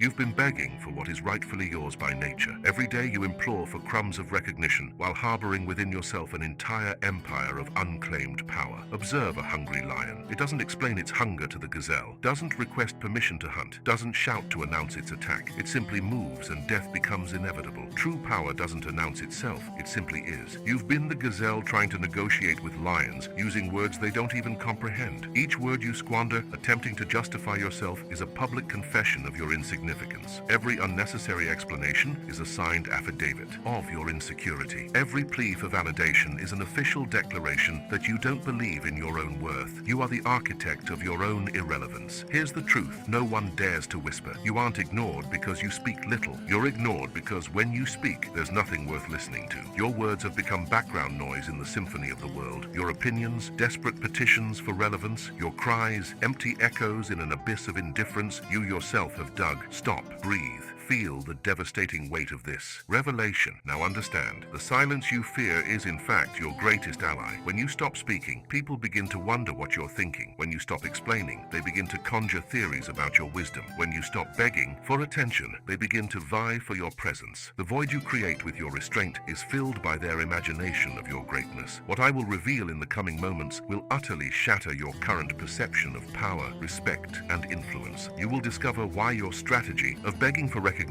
You've been begging for what is rightfully yours by nature. Every day you implore for crumbs of recognition while harboring within yourself an entire empire of unclaimed power. Observe a hungry lion. It doesn't explain its hunger to the gazelle, doesn't request permission to hunt, doesn't shout to announce its attack. It simply moves and death becomes inevitable. True power doesn't announce itself, it simply is. You've been the gazelle trying to negotiate with lions, using words they don't even comprehend. Each word you squander, attempting to justify yourself, is a public confession of your insignificance. Every unnecessary explanation is a signed affidavit of your insecurity. Every plea for validation is an official declaration that you don't believe in your own worth. You are the architect of your own irrelevance. Here's the truth. No one dares to whisper. You aren't ignored because you speak little. You're ignored because when you speak, there's nothing worth listening to. Your words have become background noise in the symphony of the world. Your opinions, desperate petitions for relevance, your cries, empty echoes in an abyss of indifference you yourself have dug. Stop, breathe. Feel the devastating weight of this revelation. Now understand, the silence you fear is in fact your greatest ally. When you stop speaking, people begin to wonder what you're thinking. When you stop explaining, they begin to conjure theories about your wisdom. When you stop begging for attention, they begin to vie for your presence. The void you create with your restraint is filled by their imagination of your greatness. What I will reveal in the coming moments will utterly shatter your current perception of power, respect, and influence. You will discover why your strategy of begging for recognition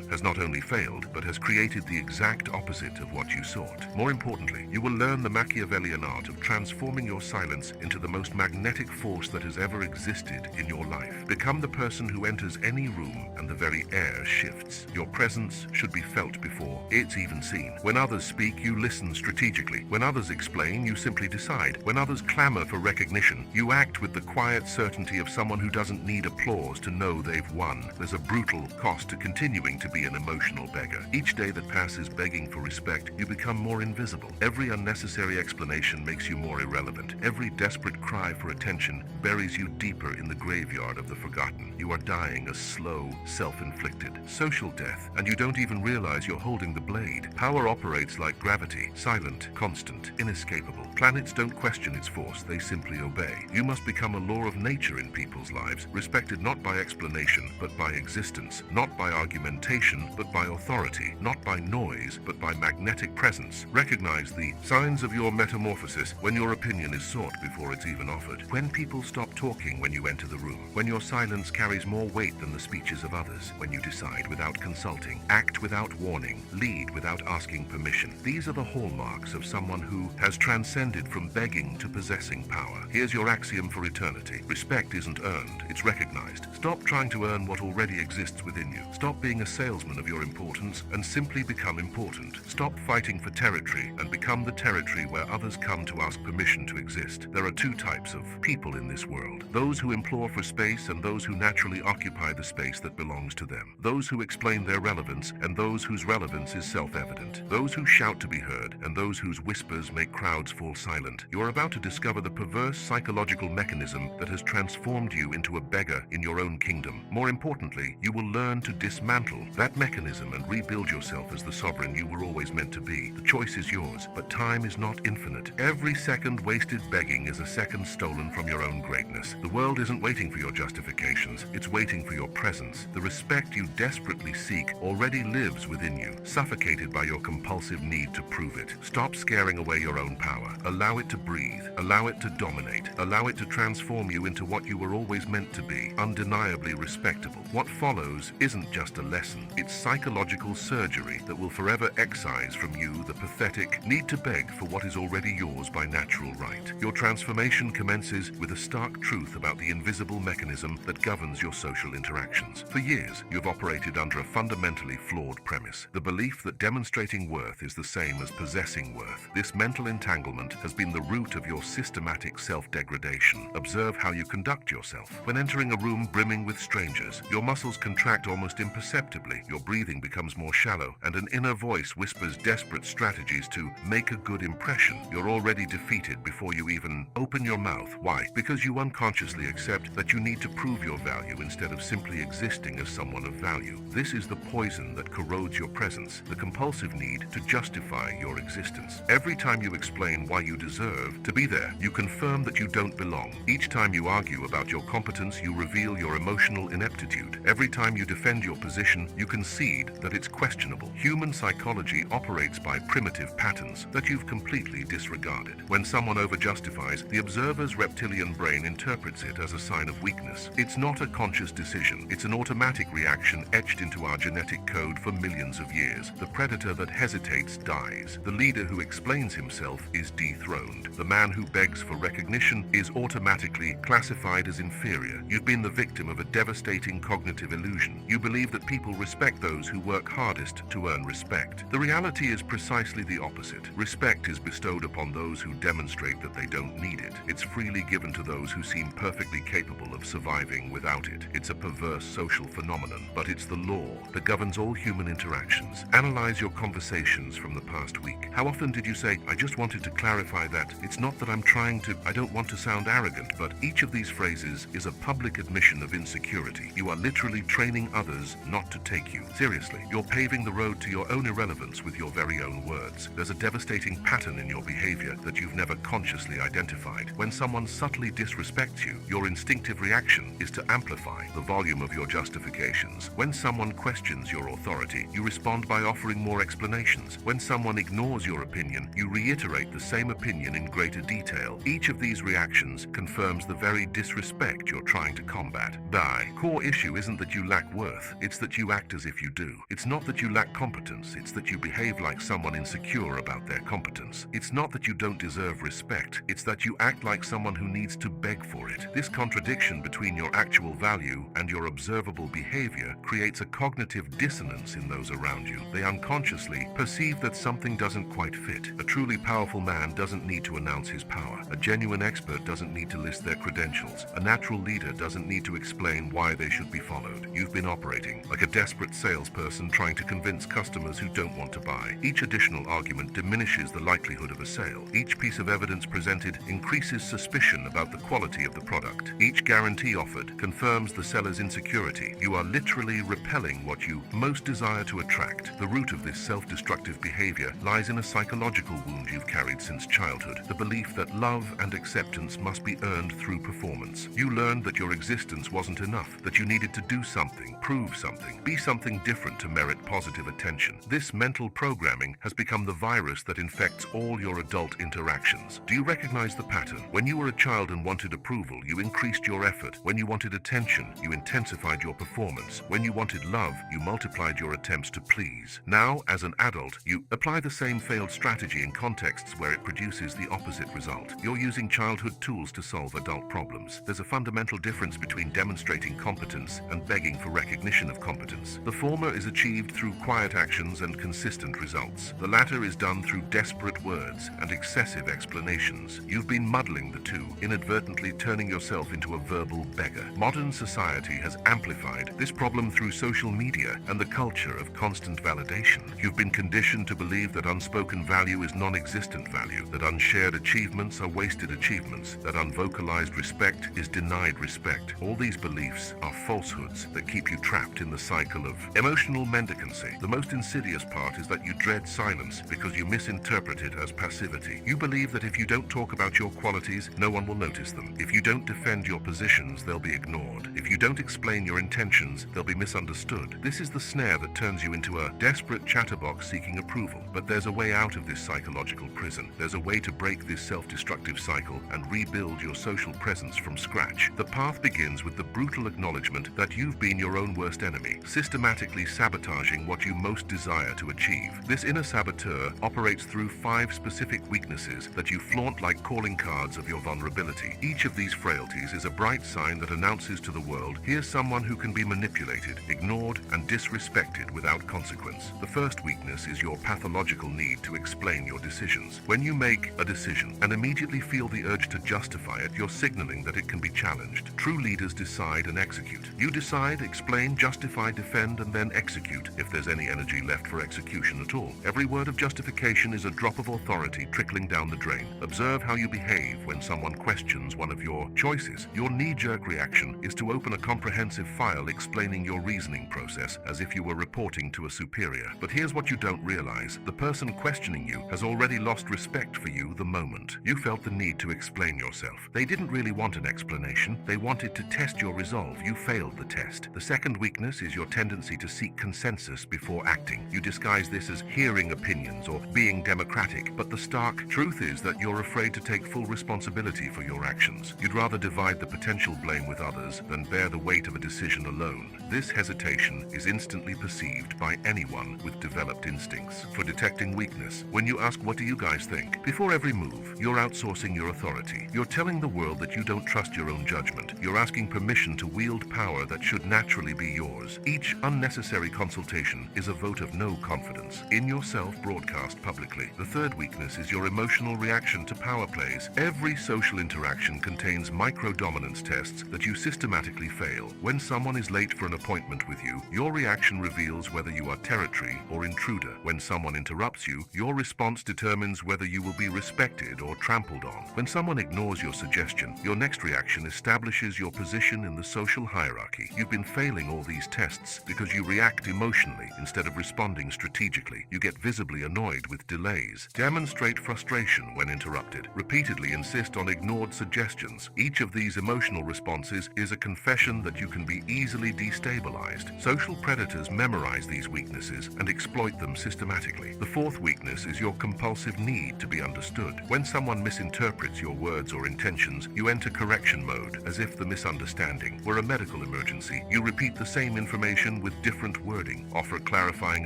has not only failed, but has created the exact opposite of what you sought. More importantly, you will learn the Machiavellian art of transforming your silence into the most magnetic force that has ever existed in your life. Become the person who enters any room and the very air shifts. Your presence should be felt before it's even seen. When others speak, you listen strategically. When others explain, you simply decide. When others clamor for recognition, you act with the quiet certainty of someone who doesn't need applause to know they've won. There's a brutal cost to continuing to be an emotional beggar. Each day that passes begging for respect, you become more invisible. Every unnecessary explanation makes you more irrelevant. Every desperate cry for attention buries you deeper in the graveyard of the forgotten. You are dying a slow, self-inflicted, social death, and you don't even realize you're holding the blade. Power operates like gravity, silent, constant, inescapable. Planets don't question its force, they simply obey. You must become a law of nature in people's lives, respected not by explanation, but by existence, not by argumentation, but by authority, not by noise, but by magnetic presence. Recognize the signs of your metamorphosis when your opinion is sought before it's even offered. When people stop talking when you enter the room. When your silence carries more weight than the speeches of others. When you decide without consulting, act without warning, lead without asking permission. These are the hallmarks of someone who has transcended from begging to possessing power. Here's your axiom for eternity. Respect isn't earned, it's recognized. Stop trying to earn what already exists within you. Stop being a salesman of your importance and simply become important. Stop fighting for territory and become the territory where others come to ask permission to exist. There are two types of people in this world. Those who implore for space and those who naturally occupy the space that belongs to them. Those who explain their relevance and those whose relevance is self-evident. Those who shout to be heard and those whose whispers make crowds fall silent. You are about to discover the perverse psychological mechanism that has transformed you into a beggar in your own kingdom. More importantly, you will learn to dismantle that mechanism and rebuild yourself as the sovereign you were always meant to be. The choice is yours, but time is not infinite. Every second wasted begging is a second stolen from your own greatness. The world isn't waiting for your justifications, it's waiting for your presence. The respect you desperately seek already lives within you, suffocated by your compulsive need to prove it. Stop scaring away your own power. Allow it to breathe. Allow it to dominate. Allow it to transform you into what you were always meant to be, undeniably respectable. What follows isn't just a lesson, it's psychological surgery that will forever excise from you the pathetic need to beg for what is already yours by natural right. Your transformation commences with a stark truth about the invisible mechanism that governs your social interactions. For years, you've operated under a fundamentally flawed premise, the belief that demonstrating worth is the same as possessing worth. This mental entanglement has been the root of your systematic self-degradation. Observe how you conduct yourself. When entering a room brimming with strangers, your muscles contract almost imperceptibly imperceptibly, your breathing becomes more shallow, and an inner voice whispers desperate strategies to make a good impression. You're already defeated before you even open your mouth. Why? Because you unconsciously accept that you need to prove your value instead of simply existing as someone of value. This is the poison that corrodes your presence, the compulsive need to justify your existence. Every time you explain why you deserve to be there, you confirm that you don't belong. Each time you argue about your competence, you reveal your emotional ineptitude. Every time you defend your position, you concede that it's questionable. Human psychology operates by primitive patterns that you've completely disregarded. When someone overjustifies, the observer's reptilian brain interprets it as a sign of weakness. It's not a conscious decision. It's an automatic reaction etched into our genetic code for millions of years. The predator that hesitates dies. The leader who explains himself is dethroned. The man who begs for recognition is automatically classified as inferior. You've been the victim of a devastating cognitive illusion. You believe that people respect those who work hardest to earn respect. The reality is precisely the opposite. Respect is bestowed upon those who demonstrate that they don't need it. It's freely given to those who seem perfectly capable of surviving without it. It's a perverse social phenomenon, but it's the law that governs all human interactions. Analyze your conversations from the past week. How often did you say, "I just wanted to clarify that it's not that I'm trying to, I don't want to sound arrogant," but each of these phrases is a public admission of insecurity. You are literally training others not to take you seriously. You're paving the road to your own irrelevance with your very own words. There's a devastating pattern in your behavior that you've never consciously identified. When someone subtly disrespects you, your instinctive reaction is to amplify the volume of your justifications. When someone questions your authority, you respond by offering more explanations. When someone ignores your opinion, you reiterate the same opinion in greater detail. Each of these reactions confirms the very disrespect you're trying to combat. The core issue isn't that you lack worth, it's that you act as if you do. It's not that you lack competence, it's that you behave like someone insecure about their competence. It's not that you don't deserve respect, it's that you act like someone who needs to beg for it. This contradiction between your actual value and your observable behavior creates a cognitive dissonance in those around you. They unconsciously perceive that something doesn't quite fit. A truly powerful man doesn't need to announce his power. A genuine expert doesn't need to list their credentials. A natural leader doesn't need to explain why they should be followed. You've been operating like a desperate salesperson trying to convince customers who don't want to buy. Each additional argument diminishes the likelihood of a sale. Each piece of evidence presented increases suspicion about the quality of the product. Each guarantee offered confirms the seller's insecurity. You are literally repelling what you most desire to attract. The root of this self-destructive behavior lies in a psychological wound you've carried since childhood, the belief that love and acceptance must be earned through performance. You learned that your existence wasn't enough, that you needed to do something, prove something, be something different to merit positive attention. This mental programming has become the virus that infects all your adult interactions. Do you recognize the pattern? When you were a child and wanted approval, you increased your effort. When you wanted attention, you intensified your performance. When you wanted love, you multiplied your attempts to please. Now, as an adult, you apply the same failed strategy in contexts where it produces the opposite result. You're using childhood tools to solve adult problems. There's a fundamental difference between demonstrating competence and begging for recognition of competence. The former is achieved through quiet actions and consistent results. The latter is done through desperate words and excessive explanations. You've been muddling the two, inadvertently turning yourself into a verbal beggar. Modern society has amplified this problem through social media and the culture of constant validation. You've been conditioned to believe that unspoken value is non-existent value, that unshared achievements are wasted achievements, that unvocalized respect is denied respect. All these beliefs are falsehoods that keep you trapped in the cycle of emotional mendicancy. The most insidious part is that you dread silence because you misinterpret it as passivity. You believe that if you don't talk about your qualities, no one will notice them. If you don't defend your positions, they'll be ignored. If you don't explain your intentions, they'll be misunderstood. This is the snare that turns you into a desperate chatterbox seeking approval. But there's a way out of this psychological prison. There's a way to break this self-destructive cycle and rebuild your social presence from scratch. The path begins with the brutal acknowledgement that you've been your own worst enemy, systematically sabotaging what you most desire to achieve. This inner saboteur operates through 5 specific weaknesses that you flaunt like calling cards of your vulnerability. Each of these frailties is a bright sign that announces to the world, here's someone who can be manipulated, ignored, and disrespected without consequence. The first weakness is your pathological need to explain your decisions. When you make a decision and immediately feel the urge to justify it, you're signaling that it can be challenged. True leaders decide and execute. You decide, explain, justify, justify, defend, and then execute if there's any energy left for execution at all. Every word of justification is a drop of authority trickling down the drain. Observe how you behave when someone questions one of your choices. Your knee-jerk reaction is to open a comprehensive file explaining your reasoning process as if you were reporting to a superior. But here's what you don't realize. The person questioning you has already lost respect for you the moment you felt the need to explain yourself. They didn't really want an explanation. They wanted to test your resolve. You failed the test. The second weakness is your tendency to seek consensus before acting. You disguise this as hearing opinions or being democratic, but the stark truth is that you're afraid to take full responsibility for your actions. You'd rather divide the potential blame with others than bear the weight of a decision alone. This hesitation is instantly perceived by anyone with developed instincts for detecting weakness. When you ask, "What do you guys think?" before every move, you're outsourcing your authority. You're telling the world that you don't trust your own judgment. You're asking permission to wield power that should naturally be yours. Each unnecessary consultation is a vote of no confidence in yourself broadcast publicly. The third weakness is your emotional reaction to power plays. Every social interaction contains micro-dominance tests that you systematically fail. When someone is late for an appointment with you, your reaction reveals whether you are territory or intruder. When someone interrupts you, your response determines whether you will be respected or trampled on. When someone ignores your suggestion, your next reaction establishes your position in the social hierarchy. You've been failing all these tests because you react emotionally instead of responding strategically. You get visibly annoyed with delays, demonstrate frustration when interrupted, repeatedly insist on ignored suggestions. Each of these emotional responses is a confession that you can be easily destabilized. Social predators memorize these weaknesses and exploit them systematically. The fourth weakness is your compulsive need to be understood. When someone misinterprets your words or intentions, you enter correction mode as if the misunderstanding were a medical emergency. You repeat the same information with different wording, offer clarifying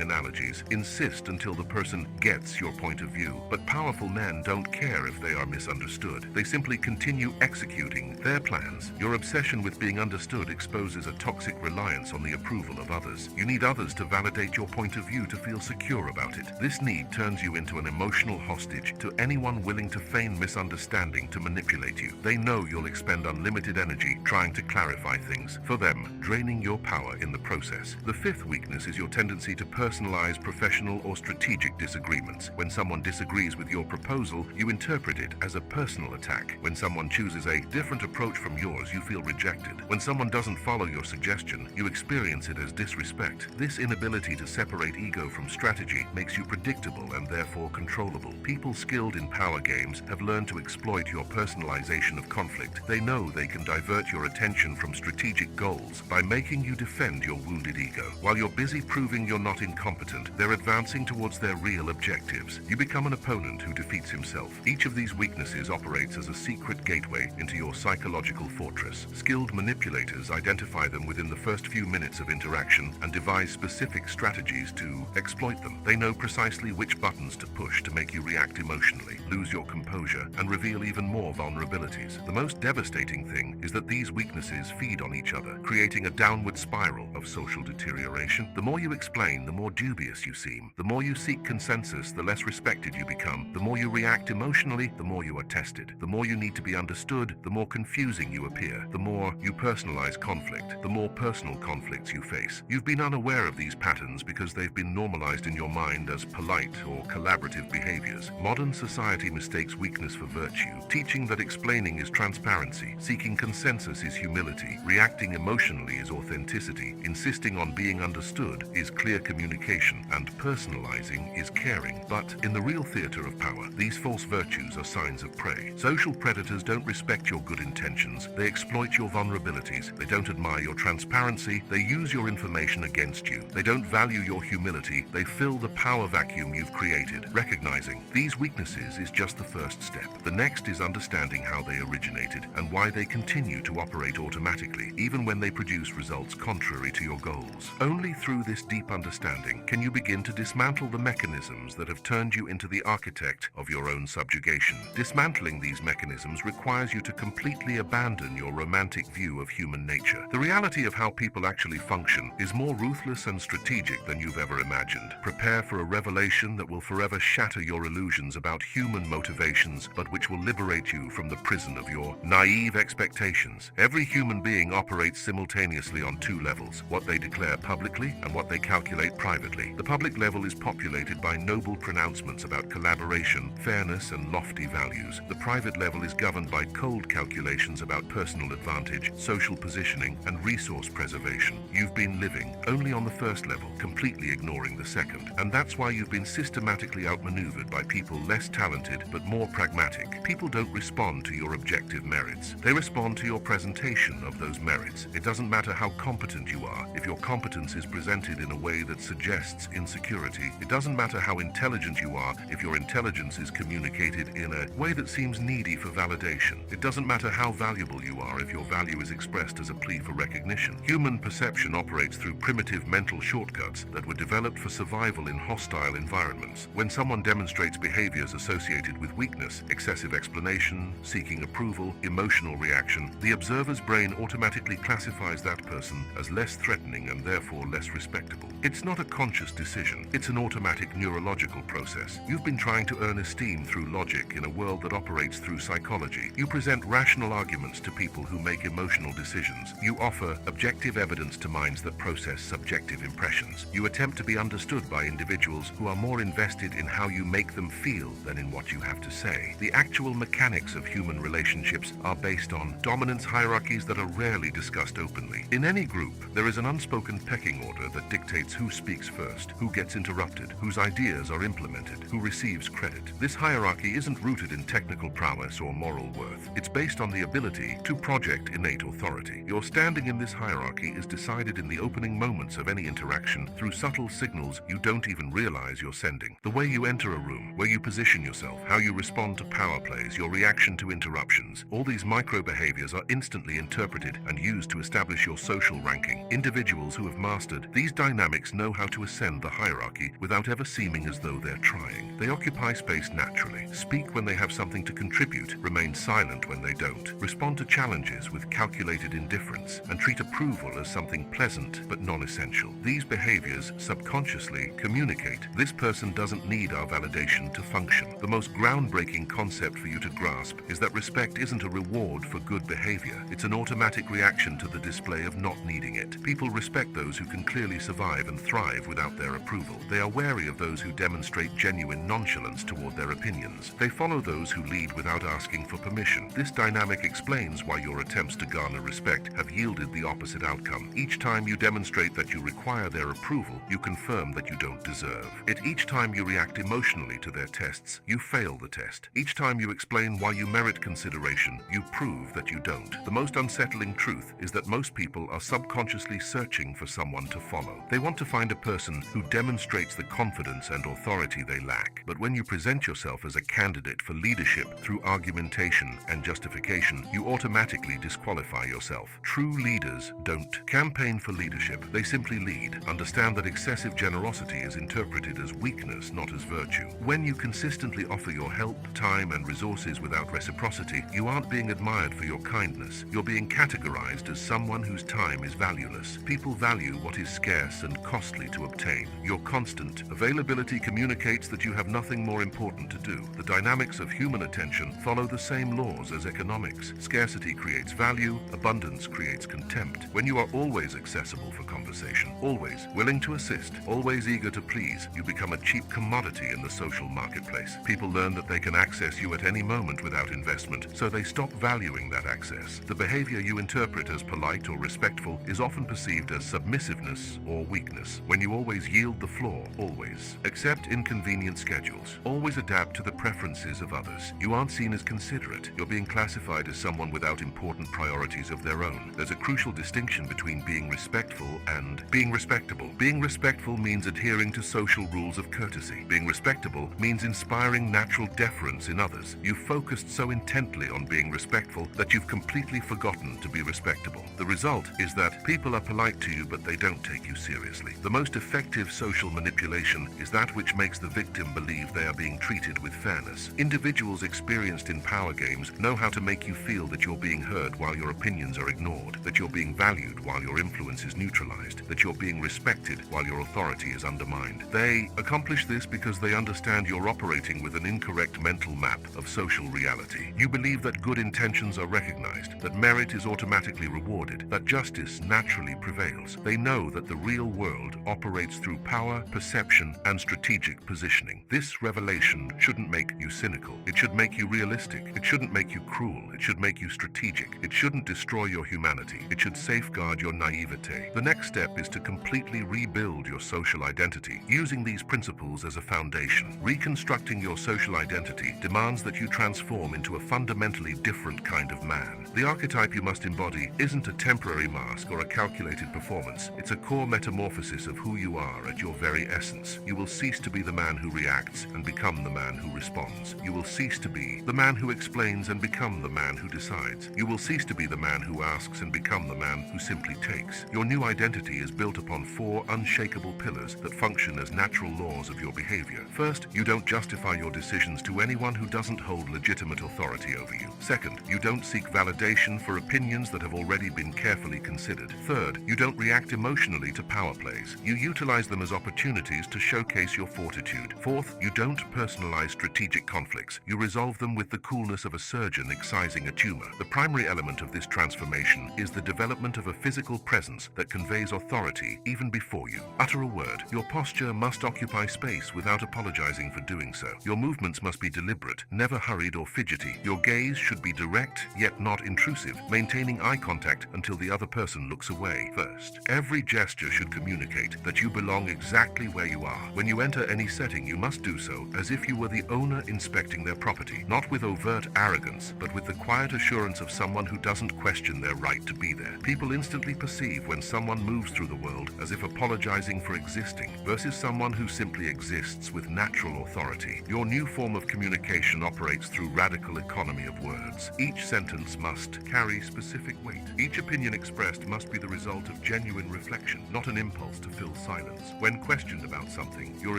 analogies, insist until the person gets your point of view. But powerful men don't care if they are misunderstood. They simply continue executing their plans. Your obsession with being understood exposes a toxic reliance on the approval of others. You need others to validate your point of view to feel secure about it. This need turns you into an emotional hostage to anyone willing to feign misunderstanding to manipulate you. They know you'll expend unlimited energy trying to clarify things. For them, draining your power in the process. The fifth weakness is your tendency to personalize professional or strategic disagreements. When someone disagrees with your proposal, you interpret it as a personal attack. When someone chooses a different approach from yours, you feel rejected. When someone doesn't follow your suggestion, you experience it as disrespect. This inability to separate ego from strategy makes you predictable and therefore controllable. People skilled in power games have learned to exploit your personalization of conflict. They know they can divert your attention from strategic goals by making you defend your wounded ego. While you're busy proving you're not incompetent, they're advancing towards their real objectives. You become an opponent who defeats himself. Each of these weaknesses operates as a secret gateway into your psychological fortress. Skilled manipulators identify them within the first few minutes of interaction and devise specific strategies to exploit them. They know precisely which buttons to push to make you react emotionally, lose your composure, and reveal even more vulnerabilities. The most devastating thing is that these weaknesses feed on each other, creating a downward spiral of social deterioration. The more you explain, the more dubious you seem. The more you seek consensus, the less respected you become. The more you react emotionally, the more you are tested. The more you need to be understood, the more confusing you appear. The more you personalize conflict, the more personal conflicts you face. You've been unaware of these patterns because they've been normalized in your mind as polite or collaborative behaviors. Modern society mistakes weakness for virtue, teaching that explaining is transparency, seeking consensus is humility, reacting emotionally is authenticity, insisting on being understood is clear communication, and personalizing is caring. But in the real theater of power, these false virtues are signs of prey. Social predators don't respect your good intentions. They exploit your vulnerabilities. They don't admire your transparency. They use your information against you. They don't value your humility. They fill the power vacuum you've created. Recognizing these weaknesses is just the first step. The next is understanding how they originated and why they continue to operate automatically, even when they produce results contrary to your goals. Only through this deep understanding can you begin to dismantle the mechanisms that have turned you into the architect of your own subjugation. Dismantling these mechanisms requires you to completely abandon your romantic view of human nature. The reality of how people actually function is more ruthless and strategic than you've ever imagined. Prepare for a revelation that will forever shatter your illusions about human motivations, but which will liberate you from the prison of your naive expectations. Every human being operates simultaneously on two levels: what they declare publicly and what they calculate privately. The public level is populated by noble pronouncements about collaboration, fairness, and lofty values. The private level is governed by cold calculations about personal advantage, social positioning, and resource preservation. You've been living only on the first level, completely ignoring the second. And that's why you've been systematically outmaneuvered by people less talented but more pragmatic. People don't respond to your objective merits. They respond to your presentation of those merits. It doesn't matter how competent you are. If your competence is presented in a way that suggests insecurity, it doesn't matter how intelligent you are if your intelligence is communicated in a way that seems needy for validation. It doesn't matter how valuable you are if your value is expressed as a plea for recognition. Human perception operates through primitive mental shortcuts that were developed for survival in hostile environments. When someone demonstrates behaviors associated with weakness, excessive explanation, seeking approval, emotional reaction, the observer's brain automatically classifies that person as less threatening and therefore less respectable. It's not a conscious decision. It's an automatic neurological process. You've been trying to earn esteem through logic in a world that operates through psychology. You present rational arguments to people who make emotional decisions. You offer objective evidence to minds that process subjective impressions. You attempt to be understood by individuals who are more invested in how you make them feel than in what you have to say. The actual mechanics of human relationships are based on dominance hierarchies that are rarely discussed openly. In any group, there is an unspoken pecking order that dictates who speaks first, who gets interrupted, whose ideas are implemented, who receives credit. This hierarchy isn't rooted in technical prowess or moral worth. It's based on the ability to project innate authority. Your standing in this hierarchy is decided in the opening moments of any interaction through subtle signals you don't even realize you're sending. The way you enter a room, where you position yourself, how you respond to power plays, your reaction to interruptions. All these micro behaviors are instantly interpreted and used to establish your social ranking. Individuals who have mastered these dynamics know how to ascend the hierarchy without ever seeming as though they're trying. They occupy space naturally, speak when they have something to contribute, remain silent when they don't, respond to challenges with calculated indifference, and treat approval as something pleasant but non-essential. These behaviors subconsciously communicate, this person doesn't need our validation to function. The most groundbreaking concept for you to grasp is that respect isn't a reward for good behavior. It's an automatic reaction to the display of not needing it. People respect those who can clearly survive and thrive without their approval. They are wary of those who demonstrate genuine nonchalance toward their opinions. They follow those who lead without asking for permission. This dynamic explains why your attempts to garner respect have yielded the opposite outcome. Each time you demonstrate that you require their approval, you confirm that you don't deserve it. Each time you react emotionally to their tests, you fail the test. Each time you explain why you merit consideration, you prove that you don't. The most unsettling truth is that most people are subconsciously searching for someone to follow. They want to find a person who demonstrates the confidence and authority they lack. But when you present yourself as a candidate for leadership through argumentation and justification, you automatically disqualify yourself. True leaders don't campaign for leadership. They simply lead. Understand that excessive generosity is interpreted as weakness, not as virtue. When you consistently offer your help, time, and resources without reciprocity, you aren't being admired for your kindness. You're being categorized as someone whose time is valueless. People value what is scarce and costly to obtain. Your constant availability communicates that you have nothing more important to do. The dynamics of human attention follow the same laws as economics. Scarcity creates value, abundance creates contempt. When you are always accessible for conversation, always willing to assist, always eager to please, you become a cheap commodity in the social marketplace. People learn that they can access you at any moment without investment, so they stop valuing that access. The behavior you interpret as polite or respectful is often perceived as submissiveness or weakness. When you always yield the floor, always accept inconvenient schedules, always adapt to the preferences of others, you aren't seen as considerate. You're being classified as someone without important priorities of their own. There's a crucial distinction between being respectful and being respectable. Being respectful means adhering to social rules of courtesy. Being respectable means inspiring natural deference in others. You've focused so intently on being respectful that you've completely forgotten to be respectable. The result is that people are polite to you, but they don't take you seriously. The most effective social manipulation is that which makes the victim believe they are being treated with fairness. Individuals experienced in power games know how to make you feel that you're being heard while your opinions are ignored, that you're being valued while your influence is neutralized, that you're being respected while your authority is undermined. They accomplish this because they understand you're operating with an incorrect mental map of social reality. You believe that good intentions are recognized, that merit is automatically rewarded, that justice naturally naturally prevails. They know that the real world operates through power, perception, and strategic positioning. This revelation shouldn't make you cynical. It should make you realistic. It shouldn't make you cruel. It should make you strategic. It shouldn't destroy your humanity. It should safeguard your naivete. The next step is to completely rebuild your social identity, using these principles as a foundation. Reconstructing your social identity demands that you transform into a fundamentally different kind of man. The archetype you must embody isn't a temporary mask or a calculated performance. It's a core metamorphosis of who you are at your very essence. You will cease to be the man who reacts and become the man who responds. You will cease to be the man who explains and become the man who decides. You will cease to be the man who asks and become the man who simply takes. Your new identity is built upon four unshakable pillars that function as natural laws of your behavior. First, you don't justify your decisions to anyone who doesn't hold legitimate authority over you. Second, you don't seek validation for opinions that have already been carefully considered. Third, you don't react emotionally to power plays. You utilize them as opportunities to showcase your fortitude. Fourth, you don't personalize strategic conflicts. You resolve them with the coolness of a surgeon excising a tumor. The primary element of this transformation is the development of a physical presence that conveys authority even before you utter a word. Your posture must occupy space without apologizing for doing so. Your movements must be deliberate, never hurried or fidgety. Your gaze should be direct, yet not intrusive, maintaining eye contact until the other person looks away first. Every gesture should communicate that you belong exactly where you are. When you enter any setting, you must do so as if you were the owner inspecting their property, not with overt arrogance, but with the quiet assurance of someone who doesn't question their right to be there. People instantly perceive when someone moves through the world as if apologizing for existing versus someone who simply exists with natural authority. Your new form of communication operates through radical economy of words. Each sentence must carry specific weight. Each opinion expressed must be the result of genuine reflection, not an impulse to fill silence. When questioned about something, your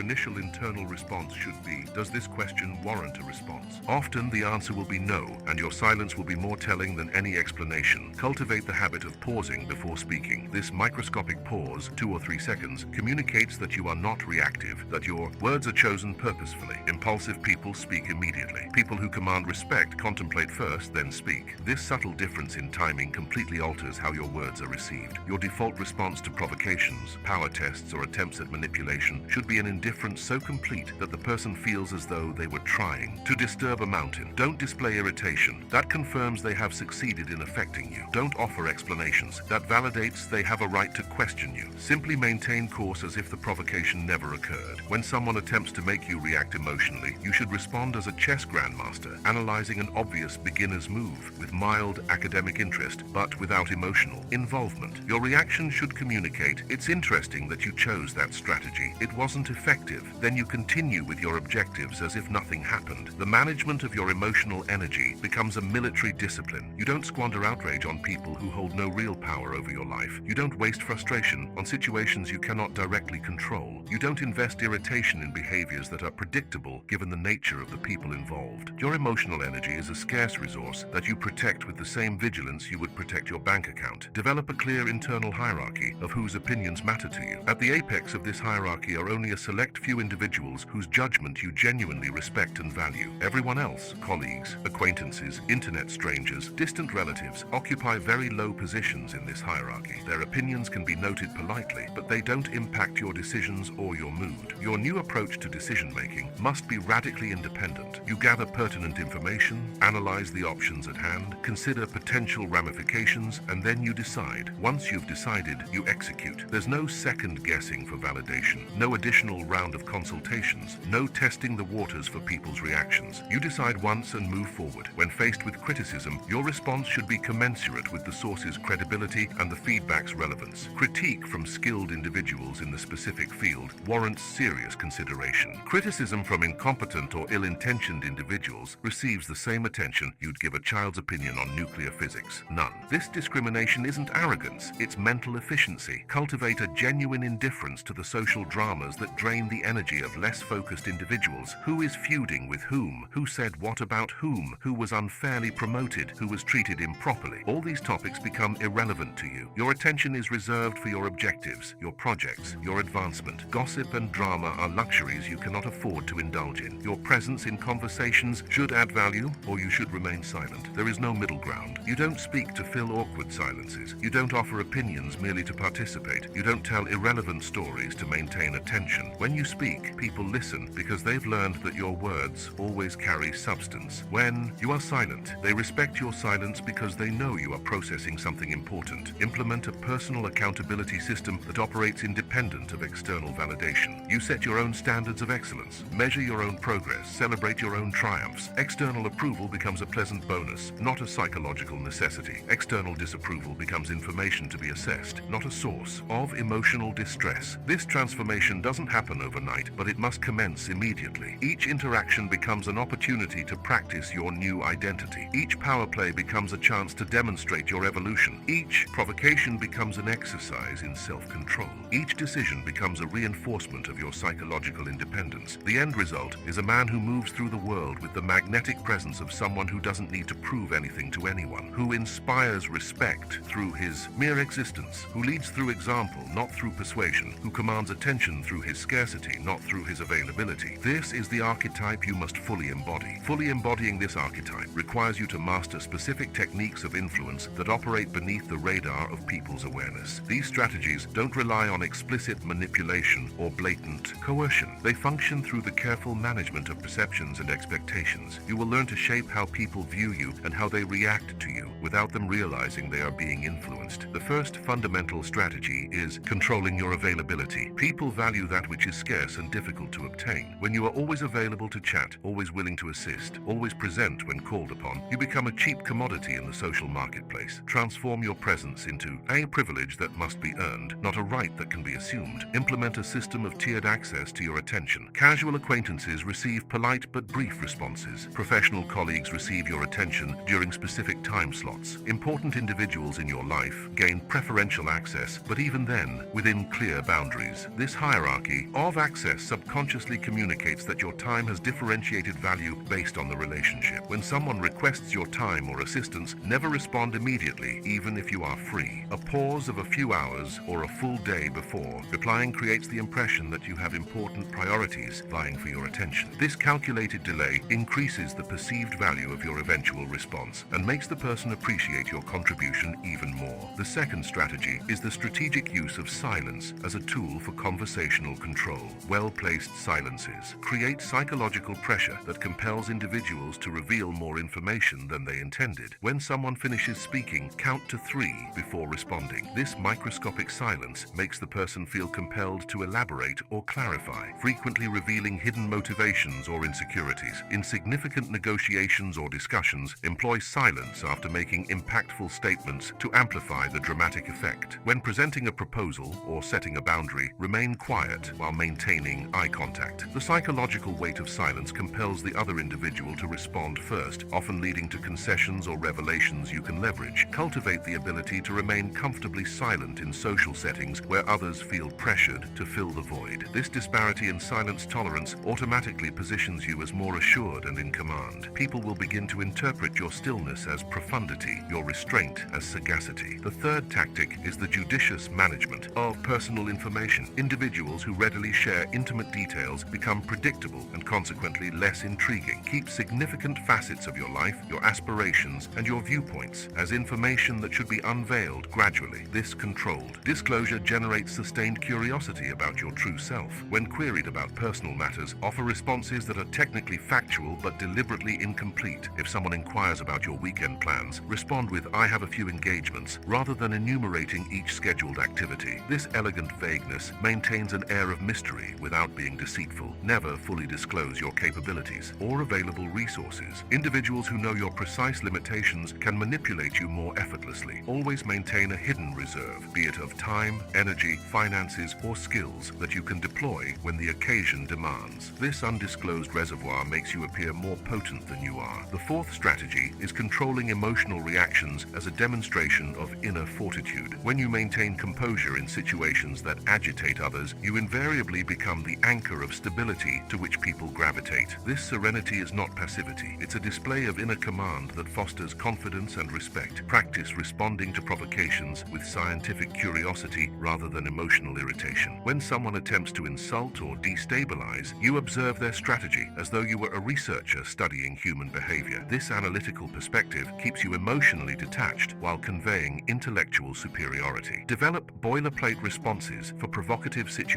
initial internal response should be, does this question warrant a response? Often the answer will be no, and your silence will be more telling than any explanation. Cultivate the habit of pausing before speaking. This microscopic pause, 2 or 3 seconds, communicates that you are not reactive, that your words are chosen purposefully. Impulsive people speak immediately. People who command respect contemplate first, then speak. This subtle difference in timing completely alters how your words are received. Your default response to provocations, power tests, or attempts at manipulation should be an indifference so complete that the person feels as though they were trying to disturb a mountain. Don't display irritation. That confirms they have succeeded in affecting you. Don't offer explanations. That validates they have a right to question you. Simply maintain course as if the provocation never occurred. When someone attempts to make you react emotionally, you should respond as a chess grandmaster, analyzing an obvious beginner's move with mild academic interest, but without emotional involvement. Your reaction should communicate, it's interesting that you chose that strategy. It wasn't effective. Then you continue with your objectives as if nothing happened. The management of your emotional energy becomes a military discipline. You don't squander outrage on people who hold no real power over your life. You don't waste frustration on situations you cannot directly control. You don't invest irritation in behaviors that are predictable given the nature of the people involved. Your emotional energy is a scarce resource that you protect with the same vigilance you would protect your bank account. Develop a clear internal hierarchy of whose opinions matter to you. At the apex of this hierarchy are only a select few individuals whose judgment you genuinely respect and value. Everyone else, colleagues, acquaintances, internet strangers, distant relatives, occupy very low positions in this hierarchy. Their opinions can be noted politely, but they don't impact your decisions or your mood. Your new approach to decision-making must be radically independent. You gather pertinent information, analyze the options at hand, consider potential ramifications, and then you decide. Once you've decided, you execute. There's no second guessing for validation, no additional round of consultations, no testing the waters for people's reactions. You decide once and move forward. When faced with criticism, your response should be commensurate with the source's credibility and the feedback's relevance. Critique from skilled individuals in the specific field warrants serious consideration. Criticism from incompetent or ill-intentioned individuals receives the same attention you'd give a child's opinion on nuclear physics. None. This discrimination isn't arrogance, it's mental efficiency. Cultivate a genuine indifference to the social dramas that drain the energy of less focused individuals. Who is feuding with whom? Who said what about whom? Who was unfairly promoted? Who was treated improperly? All these topics become irrelevant to you. Your attention is reserved for your objectives, your projects, your advancement. Gossip and drama are luxuries you cannot afford to indulge in. Your presence in conversations should add value, or you should remain silent. There is no middle ground. You don't speak to fill awkward silences. You don't offer offer opinions merely to participate. You don't tell irrelevant stories to maintain attention. When you speak, people listen because they've learned that your words always carry substance. When you are silent, they respect your silence because they know you are processing something important. Implement a personal accountability system that operates independent of external validation. You set your own standards of excellence. Measure your own progress. Celebrate your own triumphs. External approval becomes a pleasant bonus, not a psychological necessity. External disapproval becomes information to be assessed, not a source of emotional distress. This transformation doesn't happen overnight, but it must commence immediately. Each interaction becomes an opportunity to practice your new identity. Each power play becomes a chance to demonstrate your evolution. Each provocation becomes an exercise in self-control. Each decision becomes a reinforcement of your psychological independence. The end result is a man who moves through the world with the magnetic presence of someone who doesn't need to prove anything to anyone, who inspires respect through his mere existence, who leads through example, not through persuasion, who commands attention through his scarcity, not through his availability. This is the archetype you must fully embody. Fully embodying this archetype requires you to master specific techniques of influence that operate beneath the radar of people's awareness. These strategies don't rely on explicit manipulation or blatant coercion. They function through the careful management of perceptions and expectations. You will learn to shape how people view you and how they react to you without them realizing they are being influenced. The first fundamental strategy is controlling your availability. People value that which is scarce and difficult to obtain. When you are always available to chat, always willing to assist, always present when called upon, you become a cheap commodity in the social marketplace. Transform your presence into a privilege that must be earned, not a right that can be assumed. Implement a system of tiered access to your attention. Casual acquaintances receive polite but brief responses. Professional colleagues receive your attention during specific time slots. Important individuals in your life gain preferential access, but even then, within clear boundaries. This hierarchy of access subconsciously communicates that your time has differentiated value based on the relationship. When someone requests your time or assistance, never respond immediately, even if you are free. A pause of a few hours or a full day before replying creates the impression that you have important priorities vying for your attention. This calculated delay increases the perceived value of your eventual response and makes the person appreciate your contribution even more. The second strategy is the strategic use of silence as a tool for conversational control. Well-placed silences create psychological pressure that compels individuals to reveal more information than they intended. When someone finishes speaking, count to 3 before responding. This microscopic silence makes the person feel compelled to elaborate or clarify, frequently revealing hidden motivations or insecurities. In significant negotiations or discussions, employ silence after making impactful statements to amplify the dramatic effect. When presenting a proposal or setting a boundary, remain quiet while maintaining eye contact. The psychological weight of silence compels the other individual to respond first, often leading to concessions or revelations you can leverage. Cultivate the ability to remain comfortably silent in social settings where others feel pressured to fill the void. This disparity in silence tolerance automatically positions you as more assured and in command. People will begin to interpret your stillness as profundity, your restraint as sagacity. The third tactic is the judicious management of personal information. Individuals who readily share intimate details become predictable and consequently less intriguing. Keep significant facets of your life, your aspirations, and your viewpoints as information that should be unveiled gradually. This controlled disclosure generates sustained curiosity about your true self. When queried about personal matters, offer responses that are technically factual but deliberately incomplete. If someone inquires about your weekend plans, respond with "I have a few engagements," rather than enumerating each scheduled activity. This elegant vagueness maintains an air of mystery without being deceitful. Never fully disclose your capabilities or available resources. Individuals who know your precise limitations can manipulate you more effortlessly. Always maintain a hidden reserve, be it of time, energy, finances, or skills that you can deploy when the occasion demands. This undisclosed reservoir makes you appear more potent than you are. The fourth strategy is controlling emotional reactions as a demonstration of inner fortitude. When you maintain composure in situations that agitate others, you invariably become the anchor of stability to which people gravitate. This serenity is not passivity. It's a display of inner command that fosters confidence and respect. Practice responding to provocations with scientific curiosity rather than emotional irritation. When someone attempts to insult or destabilize, you observe their strategy as though you were a researcher studying human behavior. This analytical perspective keeps you emotionally detached while conveying intellectual superiority. Develop boilerplate responses for provocative situations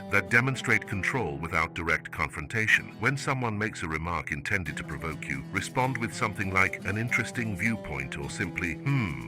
that demonstrate control without direct confrontation. When someone makes a remark intended to provoke you, respond with something like an interesting viewpoint or simply,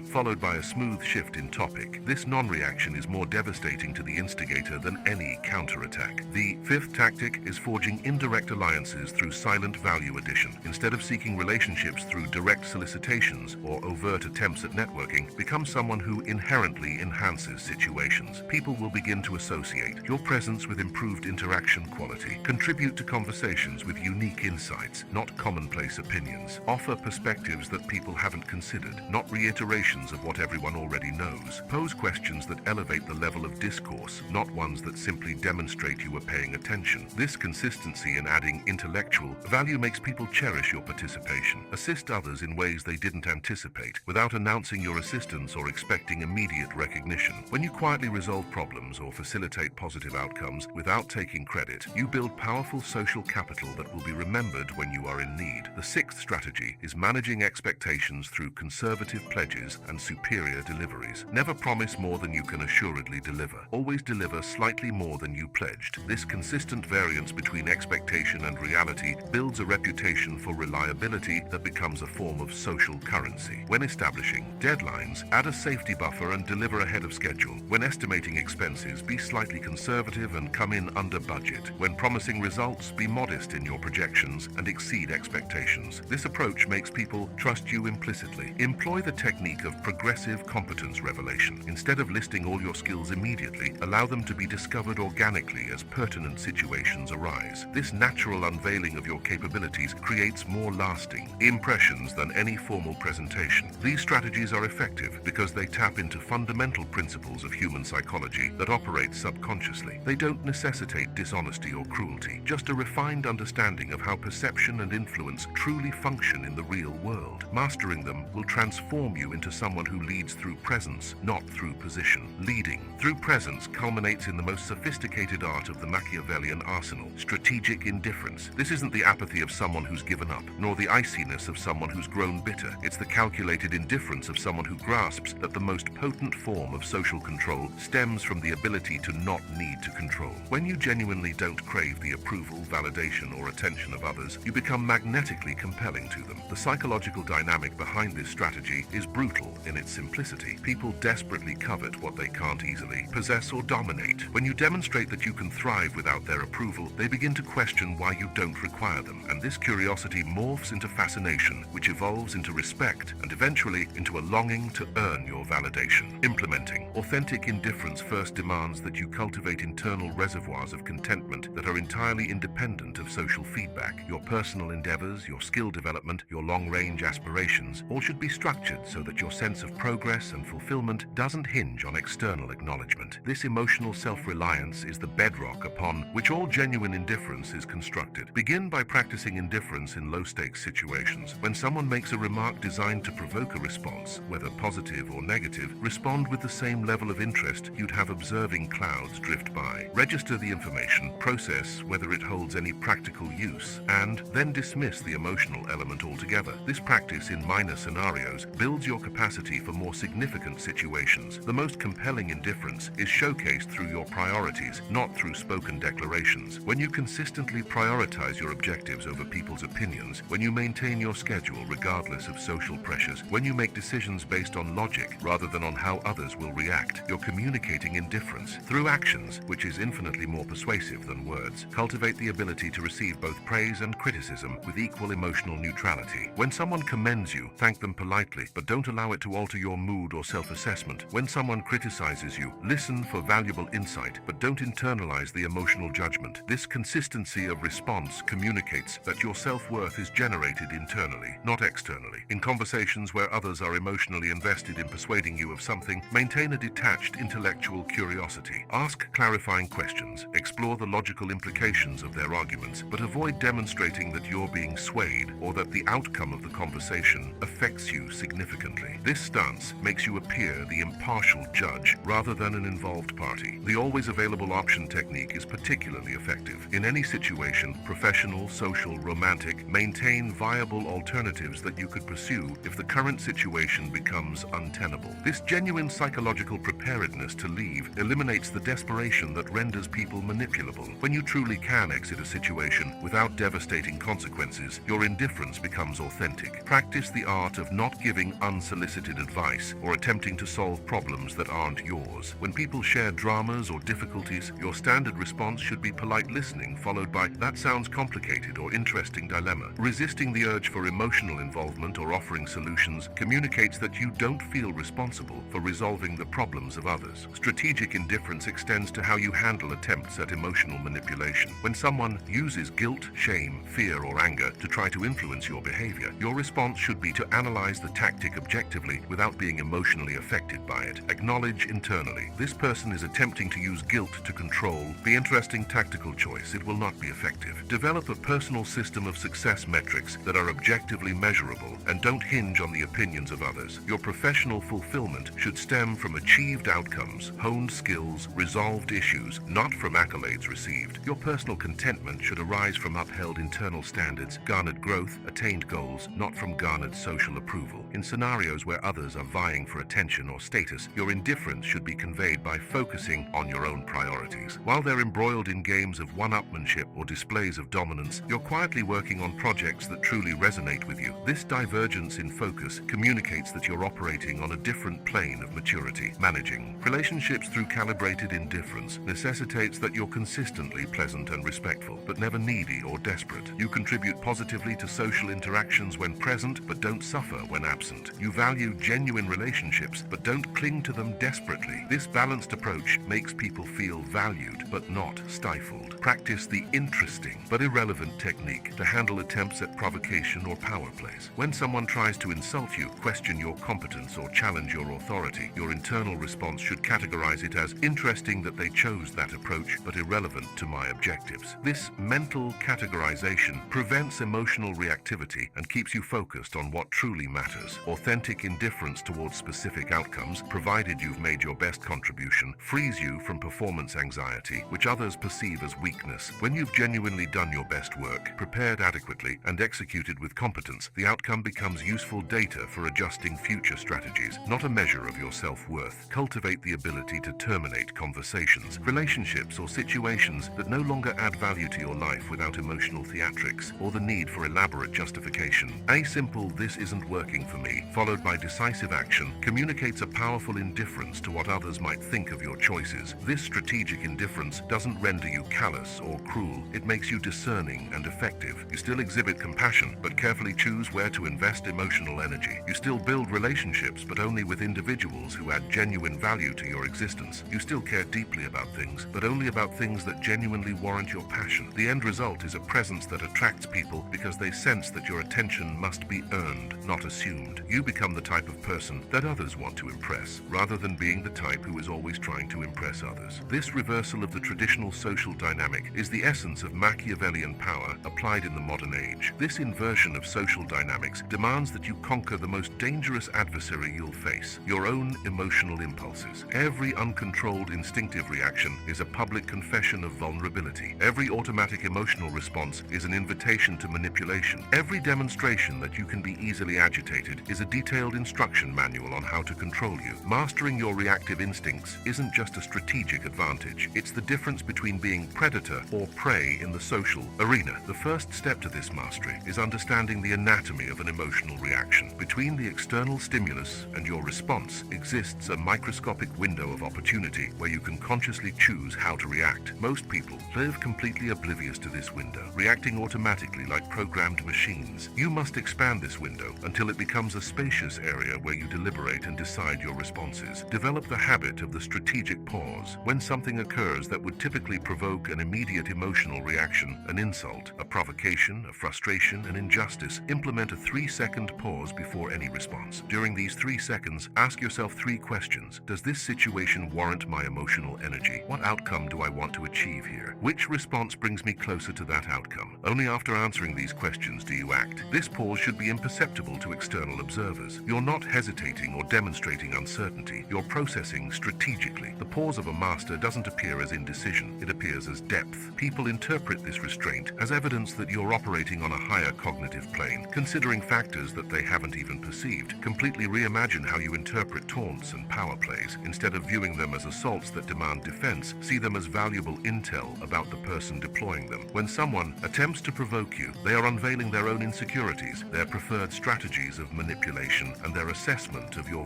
followed by a smooth shift in topic. This non-reaction is more devastating to the instigator than any counterattack. The fifth tactic is forging indirect alliances through silent value addition. Instead of seeking relationships through direct solicitations or overt attempts at networking, become someone who inherently enhances situations. People will begin to associate your presence with improved interaction quality. Contribute to conversations with unique insights, not commonplace opinions. Offer perspectives that people haven't considered, not reiterations of what everyone already knows. Pose questions that elevate the level of discourse, not ones that simply demonstrate you are paying attention. This consistency in adding intellectual value makes people cherish your participation. Assist others in ways they didn't anticipate, without announcing your assistance or expecting immediate recognition. When you quietly resolve problems or facilitate positive outcomes without taking credit, you build powerful social capital that will be remembered when you are in need. The sixth strategy is managing expectations through conservative pledges and superior deliveries. Never promise more than you can assuredly deliver. Always deliver slightly more than you pledged. This consistent variance between expectation and reality builds a reputation for reliability that becomes a form of social currency. When establishing deadlines, add a safety buffer and deliver ahead of schedule. When estimating expenses, be slightly conservative and come in under budget. When promising results, be modest in your projections and exceed expectations. This approach makes people trust you implicitly. Employ the technique of progressive competence revelation. Instead of listing all your skills immediately, allow them to be discovered organically as pertinent situations arise. This natural unveiling of your capabilities creates more lasting impressions than any formal presentation. These strategies are effective because they tap into fundamental principles of human psychology that operate subconsciously. They don't necessitate dishonesty or cruelty, just a refined understanding of how perception and influence truly function in the real world. Mastering them will transform you into someone who leads through presence, not through position. Leading through presence culminates in the most sophisticated art of the Machiavellian arsenal, strategic indifference. This isn't the apathy of someone who's given up, nor the iciness of someone who's grown bitter. It's the calculated indifference of someone who grasps that the most potent form of social control stems from the ability to not need to control. When you genuinely don't crave the approval, validation, or attention of others, you become magnetically compelling to them. The psychological dynamic behind this strategy is brutal in its simplicity. People desperately covet what they can't easily possess or dominate. When you demonstrate that you can thrive without their approval, they begin to question why you don't require them. And this curiosity morphs into fascination, which evolves into respect and eventually into a longing to earn your validation. Implementing authentic indifference first demands that you cultivate internal reservoirs of contentment that are entirely independent of social feedback. Your personal endeavors, your skill development, your long-range aspirations, all should be structured so that your sense of progress and fulfillment doesn't hinge on external acknowledgement. This emotional self-reliance is the bedrock upon which all genuine indifference is constructed. Begin by practicing indifference in low-stakes situations. When someone makes a remark designed to provoke a response, whether positive or negative, respond with the same level of interest you'd have observing clouds drift by. Register the information, process whether it holds any practical use, and then dismiss the emotional element altogether. This practice in minor scenarios builds your capacity for more significant situations. The most compelling indifference is showcased through your priorities, not through spoken declarations. When you consistently prioritize your objectives over people's opinions, when you maintain your schedule regardless of social pressures, when you make decisions based on logic rather than on how others will react, you're communicating indifference through actions, which is infinitely more persuasive than words. Cultivate the ability to receive both praise and criticism with equal emotional neutrality. When someone commends you, thank them politely, but don't allow it to alter your mood or self-assessment. When someone criticizes you, listen for valuable insight, but don't internalize the emotional judgment. This consistency of response communicates that your self-worth is generated internally, not externally. In conversations where others are emotionally invested in persuading you of something, maintain a detached intellectual curiosity. Ask clarifying questions, explore the logical implications of their arguments, but avoid demonstrating that you're being swayed or that the outcome of the conversation affects you significantly. This stance makes you appear the impartial judge rather than an involved party. The always available option technique is particularly effective. In any situation, professional, social, romantic, maintain viable alternatives that you could pursue if the current situation becomes untenable. This genuine psychological preparedness to leave eliminates the desperation that renders people manipulable. When you truly can exit a situation without devastating consequences, your indifference becomes authentic. Practice the art of not giving unsolicited advice or attempting to solve problems that aren't yours. When people share dramas or difficulties, your standard response should be polite listening, followed by, "That sounds complicated," or "Interesting dilemma." Resisting the urge for emotional involvement or offering solutions communicates that you don't feel responsible for resolving the problems of others. Strategic indifference extends to how you handle attempts at emotional manipulation. When someone uses guilt, shame, fear, or anger to try to influence your behavior, your response should be to analyze the tactic objectively without being emotionally affected by it. Acknowledge internally, this person is attempting to use guilt to control. The interesting tactical choice, it will not be effective. Develop a personal system of success metrics that are objectively measurable and don't hinge on the opinions of others. Your professional fulfillment should stem from achieved outcomes, honed skills, resolved issues, not from accolades received. Your personal contentment should arise from upheld internal standards, garnered growth, attained goals, not from garnered social approval. In scenarios where others are vying for attention or status, your indifference should be conveyed by focusing on your own priorities. While they're embroiled in games of one-upmanship or displays of dominance, you're quietly working on projects that truly resonate with you. This divergence in focus communicates that you're operating on a different plane of maturity. Managing relationships through calibrated indifference necessitates that you're consistently pleasant and respectful, but never needy or desperate. You contribute positively to social interactions when present, but don't suffer when absent. You value genuine relationships, but don't cling to them desperately. This balanced approach makes people feel valued, but not stifled. Practice the interesting but irrelevant technique to handle attempts at provocation or power plays. When someone tries to insult you, question your competence, or challenge your authority, your internal response should categorize it as interesting that they chose that approach, but irrelevant to my objectives. This mental categorization prevents emotional reactivity and keeps you focused on what truly matters. Authentic indifference towards specific outcomes, provided you've made your best contribution, frees you from performance anxiety, which others perceive as weakness. When you've genuinely done your best work, prepared adequately, and executed with competence, the outcome becomes useful data for adjusting future strategies, not a measure of your self-worth. Cultivate the ability to terminate conversations, relationships, or situations that no longer add value to your life without emotional theatrics or the need for elaborate justification. A simple "this isn't working for me," followed by decisive action, communicates a powerful indifference to what others might think of your choices. This strategic indifference doesn't render you callous or cruel. It makes you discerning and effective. You still exhibit compassion, but carefully choose where to invest emotional energy. You still build relationships, but only with individuals who add genuine value to your existence. You still care deeply about things, but only about things that genuinely warrant your passion. The end result is a presence that attracts people because they sense that your attention must be earned, not assumed. You become the type of person that others want to impress, rather than being the type who is always trying to impress others. This reversal of the traditional social dynamic is the essence of Machiavellian power applied in the modern age. This inversion of social dynamics demands that you conquer the most dangerous adversary you'll face, your own emotional impulses. Every uncontrolled instinctive reaction is a public confession of vulnerability. Every automatic emotional response is an invitation to manipulation. Every demonstration that you can be easily agitated is a detailed instruction manual on how to control you. Mastering your reactive instincts isn't just a strategic advantage. It's the difference between being predator or prey in the social arena. The first step to this mastery is understanding the anatomy of an emotional reaction. Between the external stimulus and your response exists a microscopic window of opportunity where you can consciously choose how to react. Most people live completely oblivious to this window, reacting automatically like programmed machines. You must expand this window until it becomes a spacious area where you deliberate and decide your responses. Develop the habit of the strategic pause. When something occurs that would typically provoke an immediate emotional reaction, an insult, a provocation, a frustration, an injustice, implement a 3-second pause before any response. During these 3 seconds, ask yourself 3 questions. Does this situation warrant my emotional energy. What outcome do I want to achieve here? Which response brings me closer to that outcome? Only after answering these questions do you act. This pause should be imperceptible to external observers. You're not hesitating or demonstrating uncertainty. You're processing strategically. The pause of a master doesn't appear as indecision. It appears as depth. People interpret this restraint as evidence that you're operating on a higher cognitive plane, considering factors that they haven't even perceived. Completely reimagine how you interpret taunts and power plays. Instead of viewing them as assaults that demand defense, see them as valuable intel about the person deploying them. When someone attempts to provoke you, they are unveiling their own insecurities, their preferred strategies of manipulation, and their assessment of your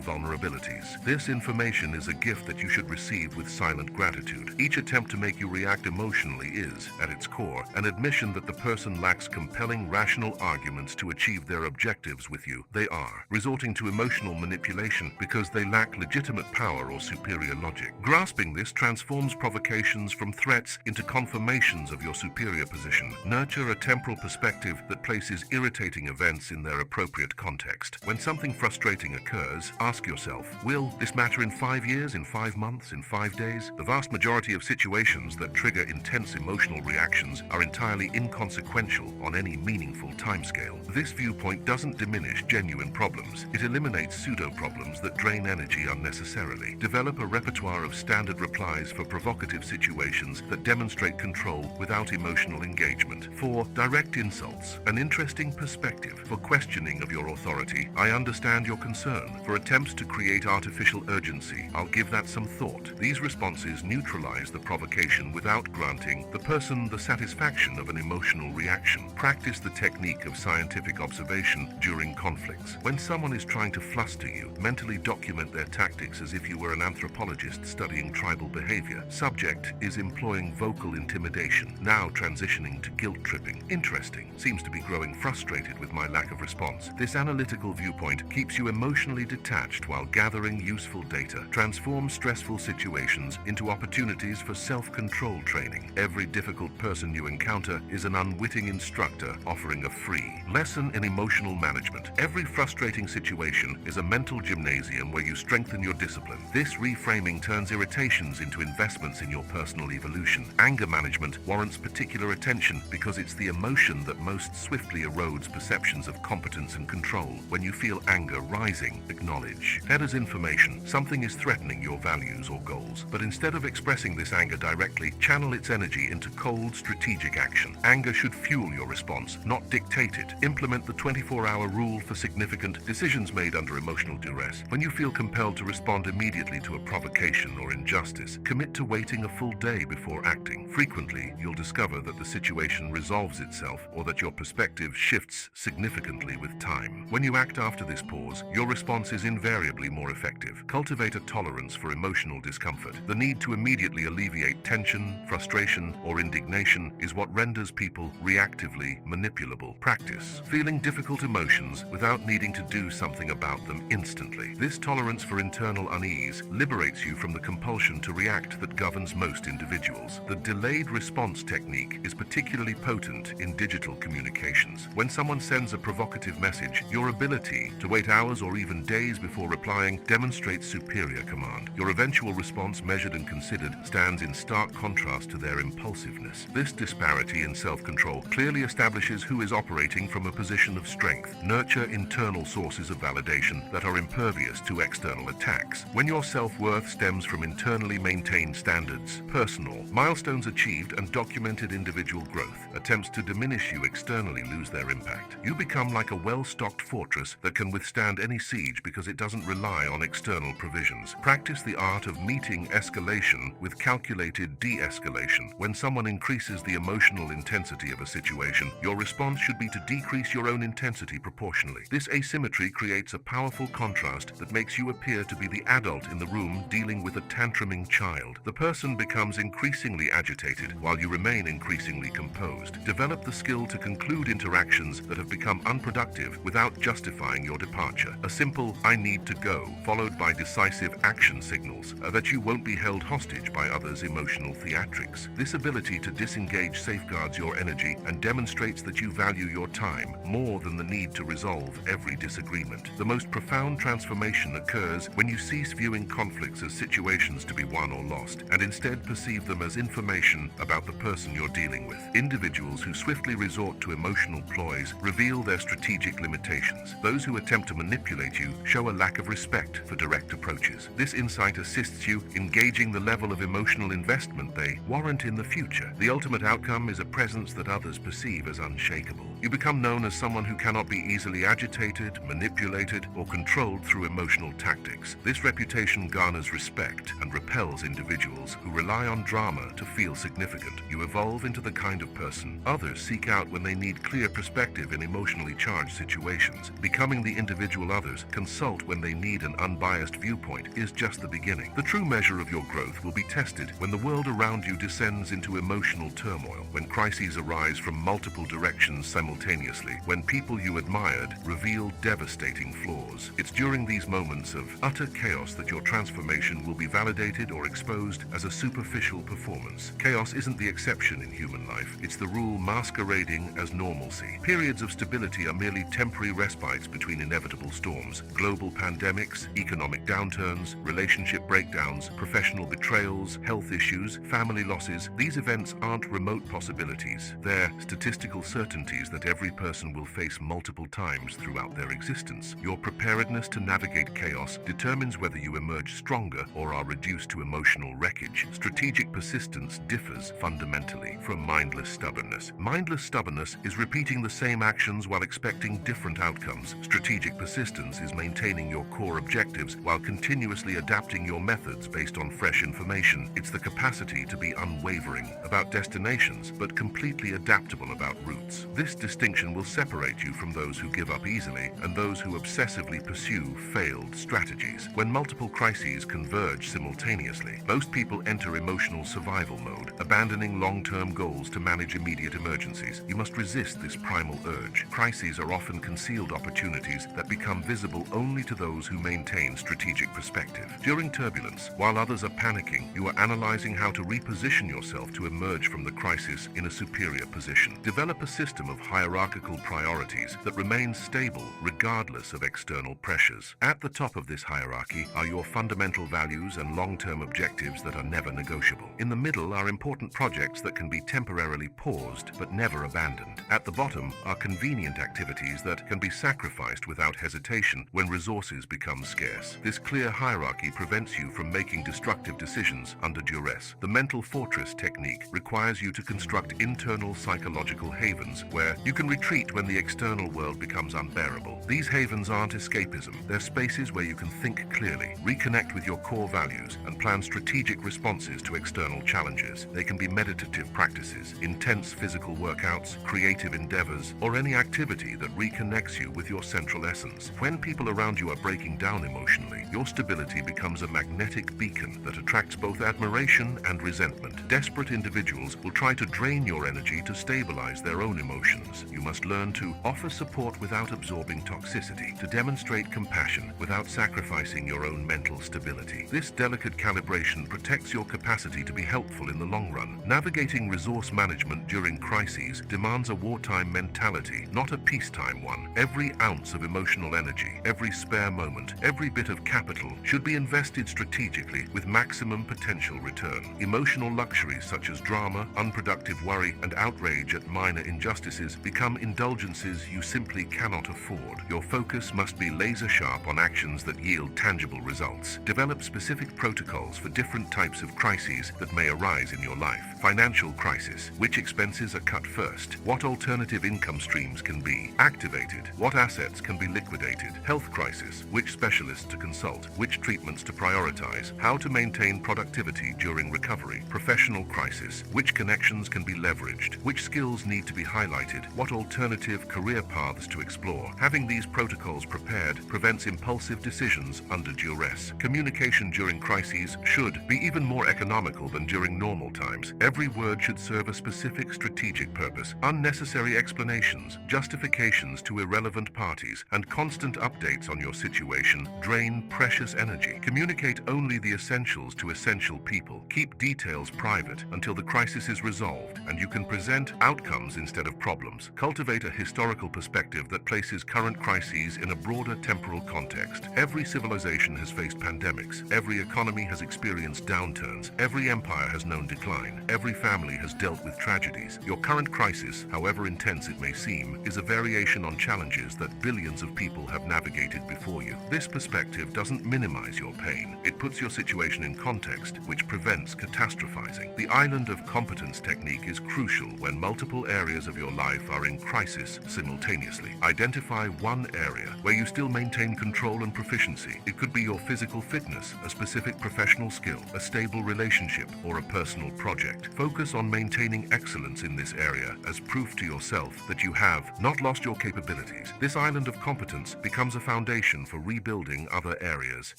vulnerabilities. This information is a gift that you should receive with silent gratitude. Each attempt to make you react emotionally is, at its core, an admission that the person lacks compelling, rational arguments to achieve their objectives with you. They are resorting to emotional manipulation because they lack legitimate power or superior logic. Grasping this transforms provocations from threats into confirmations of your superior position. Nurture a temporal perspective that places irritating events in their appropriate context. When something frustrating occurs, ask yourself, will this matter in 5 years, in 5 months, in 5 days? The vast majority of situations that trigger intense emotional reactions are entirely inconsequential on any meaningful timescale. This viewpoint doesn't diminish genuine problems. It eliminates pseudo-problems that drain energy unnecessarily. Develop a repertoire of standard replies for provocative situations that demonstrate control without emotional engagement. For direct insults, an interesting perspective. For questioning of your authority, I understand your concern. For attempts to create artificial urgency, I'll give that some thought. These responses neutralize the provocation without granting the person the satisfaction of an emotional reaction. Practice the technique of scientific observation during conflicts. When someone is trying to fluster you, mentally document their tactics as if you were an anthropologist studying tribal behavior. Subject is employing vocal intimidation, now transitioning to guilt tripping. Interesting. Seems to be growing frustrated with my lack of response. This analytical viewpoint keeps you emotionally detached while gathering useful data. Transform stressful situations into opportunities for self-control training. Every difficult person you encounter is an unwitting instructor offering a free lesson in emotional management. Every frustrating situation is a mental gymnasium where you strengthen your discipline. This reframing turns irritations into investments in your personal evolution. Anger management warrants particular attention because it's the emotion that most swiftly erodes perceptions of competence and control. When you feel anger rising, acknowledge. That is information. Something is threatening your values or goals. But instead of expressing this anger directly, channel its energy into cold, strategic action. Anger should fuel your response, not dictate it. Implement the 24-hour rule for significant decisions made under emotional duress. When you feel compelled to respond immediately to a provocation or injustice, commit to waiting a full day before acting. Frequently, you'll discover that the situation resolves itself or that your perspective shifts significantly with time. When you act after this pause, your response is invariably more effective. Cultivate a tolerance for emotional discomfort. The need to immediately alleviate tension, frustration, or indignation is what renders people reactively manipulable. Practice feeling difficult emotions without needing to do something about them instantly. This tolerance for internal unease liberates you from the compulsion to react that governs most individuals. The delayed response technique is particularly potent in digital communications. When someone sends a provocative message, your ability to wait hours or even days before replying demonstrates superior command. Your eventual response, measured and considered, stands in stark contrast to their impulsiveness. This disparity in self-control clearly establishes who is operating from a position of strength. Nurture internal sources of validation that are impervious to external attacks. When your self-worth stems from internally maintained standards, personal milestones achieved, and documented individual growth, attempts to diminish you externally lose their impact. You become like a well-stocked fortress that can withstand any siege because it doesn't rely on external provisions. Practice the art of meeting escalation with calculated de-escalation. When someone increases the emotional intensity of a situation, your response should be to decrease your own intensity proportionally. This asymmetry creates a powerful contrast that makes you appear to be the adult in the room dealing with a tantruming child. The person becomes increasingly agitated while you remain increasingly composed. Develop the skill to conclude interactions that have become unproductive without justifying your departure. A simple "I need to go" followed by decisive action signals that you won't be held hostage by others' emotional theatrics. This ability to disengage safeguards your energy and demonstrates that you value your time more than the need to resolve every disagreement. The most profound transformation occurs when you cease viewing conflicts as situations to be won won or lost, and instead perceive them as information about the person you're dealing with. Individuals who swiftly resort to emotional ploys reveal their strategic limitations. Those who attempt to manipulate you show a lack of respect for direct approaches. This insight assists you in gauging the level of emotional investment they warrant in the future. The ultimate outcome is a presence that others perceive as unshakable. You become known as someone who cannot be easily agitated, manipulated, or controlled through emotional tactics. This reputation garners respect and repels individuals who rely on drama to feel significant. You evolve into the kind of person others seek out when they need clear perspective in emotionally charged situations. Becoming the individual others consult when they need an unbiased viewpoint is just the beginning. The true measure of your growth will be tested when the world around you descends into emotional turmoil, when crises arise from multiple directions simultaneously, when people you admired reveal devastating flaws. It's during these moments of utter chaos that your transformation will be validated or exposed as a superficial performance. Chaos isn't the exception in human life. It's the rule masquerading as normalcy. Periods of stability are merely temporary respites between inevitable storms. Global pandemics, economic downturns, relationship breakdowns, professional betrayals, health issues, family losses. These events aren't remote possibilities. They're statistical certainties that every person will face multiple times throughout their existence. Your preparedness to navigate chaos determines whether you emerge stronger or are reduced to emotional wreckage. Strategic persistence differs fundamentally from mindless stubbornness. Mindless stubbornness is repeating the same actions while expecting different outcomes. Strategic persistence is maintaining your core objectives while continuously adapting your methods based on fresh information. It's the capacity to be unwavering about destinations, but completely adaptable about routes. This distinction will separate you from those who give up easily and those who obsessively pursue failed strategies. When multiple crises converge simultaneously, most people enter emotional survival mode, abandoning long-term goals to manage immediate emergencies. You must resist this primal urge. Crises are often concealed opportunities that become visible only to those who maintain strategic perspective. During turbulence, while others are panicking, you are analyzing how to reposition yourself to emerge from the crisis in a superior position. Develop a system of hierarchical priorities that remains stable regardless of external pressures. At the top of this hierarchy are your fundamental values and long-term objectives that are never negotiable. In the middle are important projects that can be temporarily paused but never abandoned. At the bottom are convenient activities that can be sacrificed without hesitation when resources become scarce. This clear hierarchy prevents you from making destructive decisions under duress. The mental fortress technique requires you to construct internal psychological havens where you can retreat when the external world becomes unbearable. These havens aren't escapism. They're spaces where you can think clearly, reconnect with your core values, and plan strategic responses to external challenges. They can be meditative practices, intense physical workouts, creative endeavors, or any activity that reconnects you with your central essence. When people around you are breaking down emotionally, your stability becomes a magnetic beacon that attracts both admiration and resentment. Desperate individuals will try to drain your energy to stabilize their own emotions. You must learn to offer support without absorbing toxicity, to demonstrate compassion without sacrificing your own mental stability. This delicate calibration protects your capacity to be helpful in the long run. Navigating resource management during crises demands a wartime mentality, not a peacetime one. Every ounce of emotional energy, every spare moment, every bit of capital should be invested strategically with maximum potential return. Emotional luxuries such as drama, unproductive worry, and outrage at minor injustices become indulgences you simply cannot afford. Your focus must be laser sharp on actions that yield tangible results. Develop specific protocols for different types of crises that may arise in your life. Financial crisis. Which expenses are cut first? What alternative income streams can be activated? What assets can be liquidated? Health crisis. Which specialists to consult? Which treatments to prioritize? How to maintain productivity during recovery? Professional crisis. Which connections can be leveraged? Which skills need to be highlighted? What alternative career paths to explore? Having these protocols prepared prevents impulsive decisions under duress. Communication during crises should be even more economical than during normal times. Every word should serve a specific strategic purpose. Unnecessary explanations, justifications to irrelevant parties, and constant updates on your situation drain precious energy. Communicate only the essentials to essential people. Keep details private until the crisis is resolved and you can present outcomes instead of problems. Cultivate a historical perspective that places current crises in a broader temporal context. Every civilization has faced pandemics. Every economy has experienced experienced downturns. Every empire has known decline. Every family has dealt with tragedies. Your current crisis, however intense it may seem, is a variation on challenges that billions of people have navigated before you. This perspective doesn't minimize your pain. It puts your situation in context, which prevents catastrophizing. The island of competence technique is crucial when multiple areas of your life are in crisis simultaneously. Identify one area where you still maintain control and proficiency. It could be your physical fitness, a specific professional skill, a stable relationship, or a personal project. Focus on maintaining excellence in this area as proof to yourself that you have not lost your capabilities. This island of competence becomes a foundation for rebuilding other areas.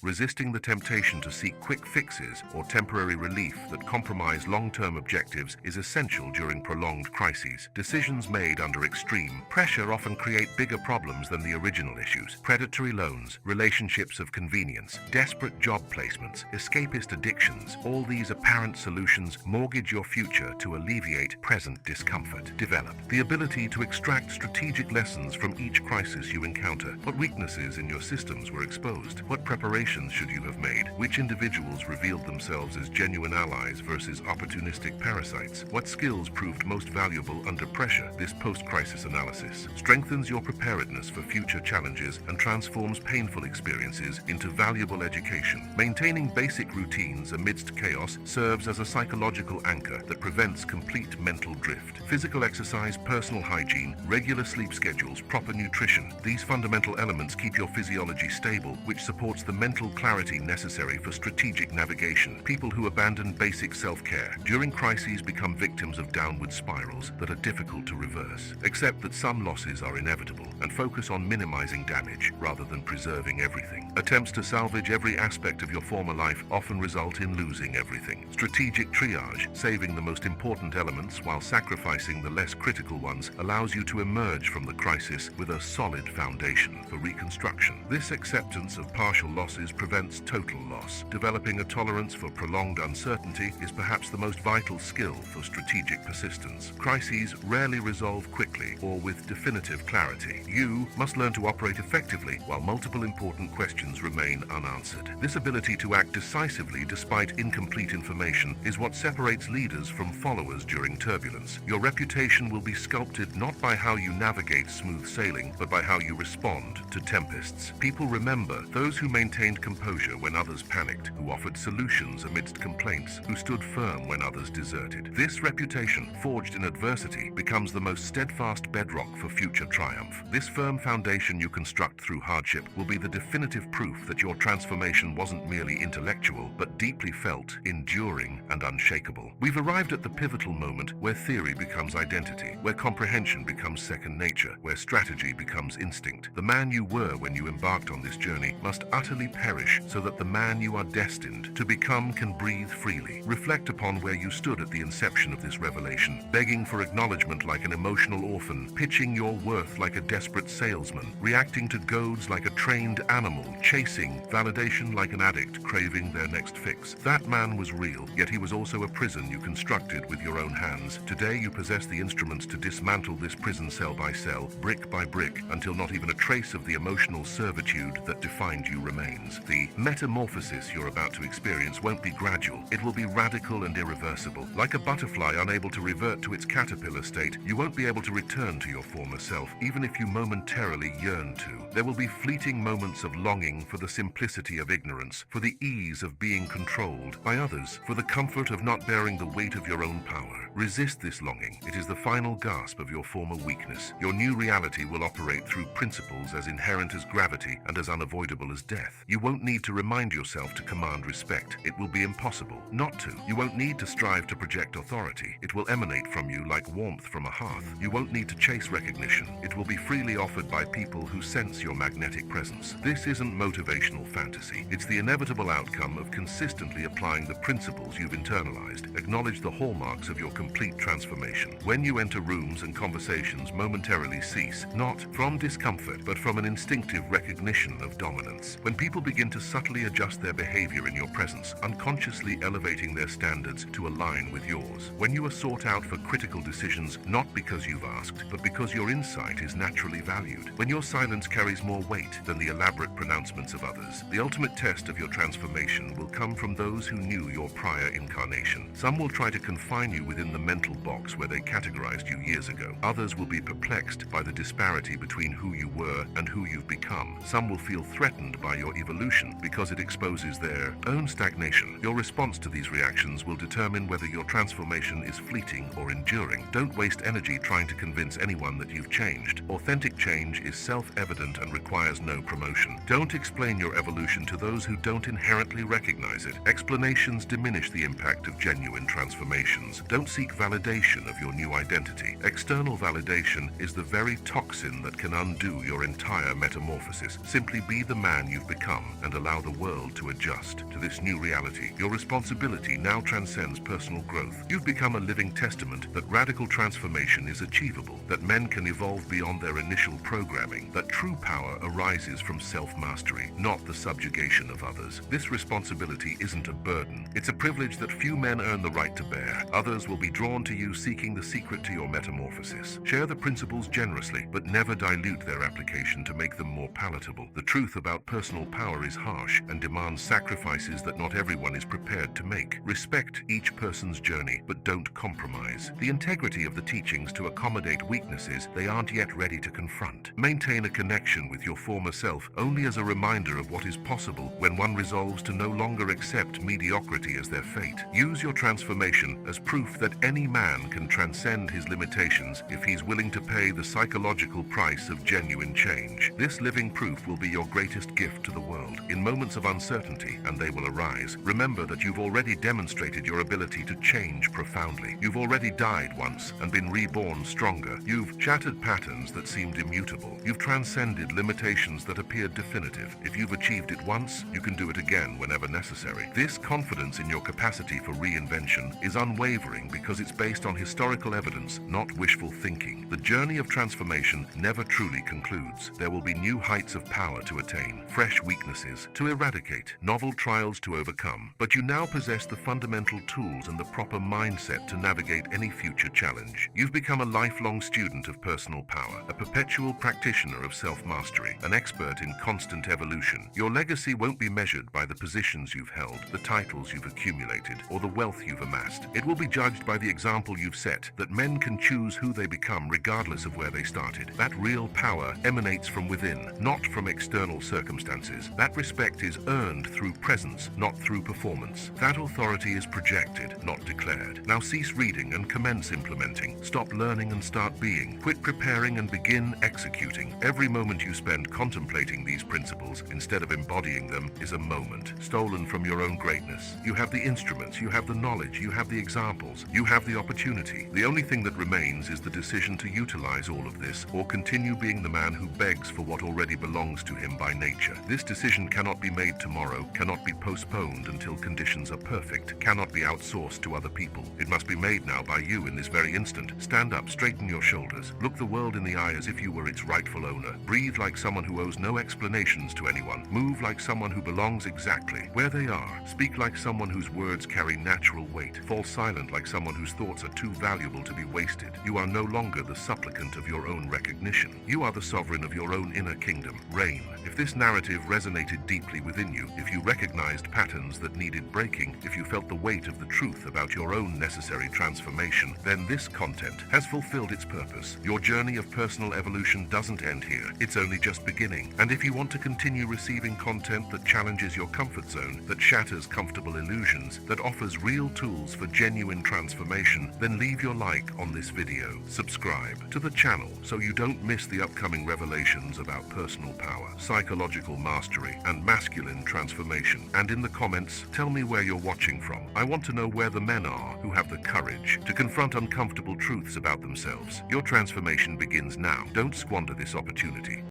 Resisting the temptation to seek quick fixes or temporary relief that compromise long-term objectives is essential during prolonged crises. Decisions made under extreme pressure often create bigger problems than the original issues. Predatory loans, relationships of convenience, desperate job placements, escapist addictions, all these apparent solutions mortgage your future to alleviate present discomfort. Develop the ability to extract strategic lessons from each crisis you encounter. What weaknesses in your systems were exposed? What preparations should you have made? Which individuals revealed themselves as genuine allies versus opportunistic parasites? What skills proved most valuable under pressure? This post-crisis analysis strengthens your preparedness for future challenges and transforms painful experiences into valuable education. Maintaining basic routines amidst chaos serves as a psychological anchor that prevents complete mental drift. Physical exercise, personal hygiene, regular sleep schedules, proper nutrition. These fundamental elements keep your physiology stable, which supports the mental clarity necessary for strategic navigation. People who abandon basic self-care during crises become victims of downward spirals that are difficult to reverse. Accept that some losses are inevitable and focus on minimizing damage rather than preserving everything. Attempts to salvage every aspect of your former life often result in losing everything. Strategic triage, saving the most important elements while sacrificing the less critical ones, allows you to emerge from the crisis with a solid foundation for reconstruction. This acceptance of partial losses prevents total loss. Developing a tolerance for prolonged uncertainty is perhaps the most vital skill for strategic persistence. Crises rarely resolve quickly or with definitive clarity. You must learn to operate effectively while multiple important questions remain unanswered. This ability to act decisively despite incomplete information is what separates leaders from followers during turbulence. Your reputation will be sculpted not by how you navigate smooth sailing, but by how you respond to tempests. People remember those who maintained composure when others panicked, who offered solutions amidst complaints, who stood firm when others deserted. This reputation, forged in adversity, becomes the most steadfast bedrock for future triumph. This firm foundation you construct through hardship will be the definitive proof that your transformation wasn't merely intellectual, but deeply felt, enduring, and unshakable. We've arrived at the pivotal moment where theory becomes identity, where comprehension becomes second nature, where strategy becomes instinct. The man you were when you embarked on this journey must utterly perish so that the man you are destined to become can breathe freely. Reflect upon where you stood at the inception of this revelation, begging for acknowledgement like an emotional orphan, pitching your worth like a desperate salesman, reacting to goads like a trained animal, chasing validation like an addict craving their next fix. That man was real, yet he was also a prison you constructed with your own hands. Today you possess the instruments to dismantle this prison cell by cell, brick by brick, until not even a trace of the emotional servitude that defined you remains. The metamorphosis you're about to experience won't be gradual. It will be radical and irreversible. Like a butterfly unable to revert to its caterpillar state, you won't be able to return to your former self, even if you momentarily yearn to. There will be fleeting moments of longing for the simplicity of ignorance, for the ease of being controlled by others, for the comfort of not bearing the weight of your own power. Resist this longing. It is the final gasp of your former weakness. Your new reality will operate through principles as inherent as gravity and as unavoidable as death. You won't need to remind yourself to command respect. It will be impossible not to. You won't need to strive to project authority. It will emanate from you like warmth from a hearth. You won't need to chase recognition. It will be freely offered by people who sense your magnetic presence. This isn't motivational fantasy. It's the inevitable outcome of consistently applying the principles you've internalized. Acknowledge the hallmarks of your complete transformation. When you enter rooms and conversations momentarily cease, not from discomfort, but from an instinctive recognition of dominance. When people begin to subtly adjust their behavior in your presence, unconsciously elevating their standards to align with yours. When you are sought out for critical decisions, not because you've asked, but because your insight is naturally valued. When your silence carries more weight than the elaborate pronouncements of others, the ultimate test of your transformation will come from those who knew your prior incarnation. Some will try to confine you within the mental box where they categorized you years ago. Others will be perplexed by the disparity between who you were and who you've become. Some will feel threatened by your evolution because it exposes their own stagnation. Your response to these reactions will determine whether your transformation is fleeting or enduring. Don't waste energy trying to convince anyone that you've changed. Authentic change is self-evident and requires no promotion. Don't explain your evolution to those who don't inherently recognize it. Explanations diminish the impact of genuine transformations. Don't seek validation of your new identity. External validation is the very toxin that can undo your entire metamorphosis. Simply be the man you've become and allow the world to adjust to this new reality. Your responsibility now transcends personal growth. You've become a living testament that radical transformation is achievable, that men can evolve beyond their initial programming, that true power arises from self-mastery, not the subjugation of others. This responsibility isn't a burden. It's a privilege that few men earn the right to bear. Others will be drawn to you seeking the secret to your metamorphosis. Share the principles generously, but never dilute their application to make them more palatable. The truth about personal power is harsh and demands sacrifices that not everyone is prepared to make. Respect each person's journey, but don't compromise the integrity of the teachings to accommodate weaknesses they aren't yet ready to confront. Maintain a connection with your former self only as a reminder of what is possible when one resolves to no longer accept mediocrity as their fate. Use your transformation as proof that any man can transcend his limitations if he's willing to pay the psychological price of genuine change. This living proof will be your greatest gift to the world. In moments of uncertainty, and they will arise, remember that you've already demonstrated your ability to change profoundly. You've already died once and been reborn stronger. You've shattered patterns that seemed immutable. You've transcended limitations that appeared definitive. If you've achieved it once, you can do it again whenever necessary. This confidence in your capacity for reinvention is unwavering because it's based on historical evidence, not wishful thinking. The journey of transformation never truly concludes. There will be new heights of power to attain, fresh weaknesses to eradicate, novel trials to overcome. But you now possess the fundamental tools and the proper mindset to navigate any future challenge. You've become a lifelong student of personal power, a perpetual practitioner of self-mastery, an expert in constant evolution. Your legacy won't be measured by the positions you've held, the titles you've accumulated, or the wealth you've amassed. It will be judged by the example you've set, that men can choose who they become regardless of where they started. That real power emanates from within, not from external circumstances. That respect is earned through presence, not through performance. That authority is projected, not declared. Now cease reading and commence implementing. Stop learning and start being. Quit preparing and begin executing. Every moment you spend contemplating these principles instead of embodying them is a moment stolen from your own greatness. You have the instruments, you have the knowledge, you have the examples, you have the opportunity. The only thing that remains is the decision to utilize all of this or continue being the man who begs for what already belongs to him by nature. This decision cannot be made tomorrow, cannot be postponed until conditions are perfect, cannot be outsourced to other people. It must be made now by you in this very instant. Stand up, straighten your shoulders, look the world in the eye as if you were its rightful owner. Breathe like someone who owes no explanations to anyone. Move like someone who belongs exactly where they are. Speak like someone whose words carry natural weight. Fall silent like someone whose thoughts are too valuable to be wasted. You are no longer the supplicant of your own recognition. You are the sovereign of your own inner kingdom. Reign. If this narrative resonated deeply within you, if you recognized patterns that needed breaking, if you felt the weight of the truth about your own necessary transformation, then this content has fulfilled its purpose. Your journey of personal evolution doesn't end here. It's only just beginning. And if you want to continue receiving content that challenges your comfort zone, that shatters comfortable illusions, that offers real tools for genuine transformation, then leave your like on this video. Subscribe to the channel so you don't miss the upcoming revelations about personal power, psychological mastery, and masculine transformation. And in the comments, tell me where you're watching from. I want to know where the men are who have the courage to confront uncomfortable truths about themselves. Your transformation begins now. Don't squander this opportunity.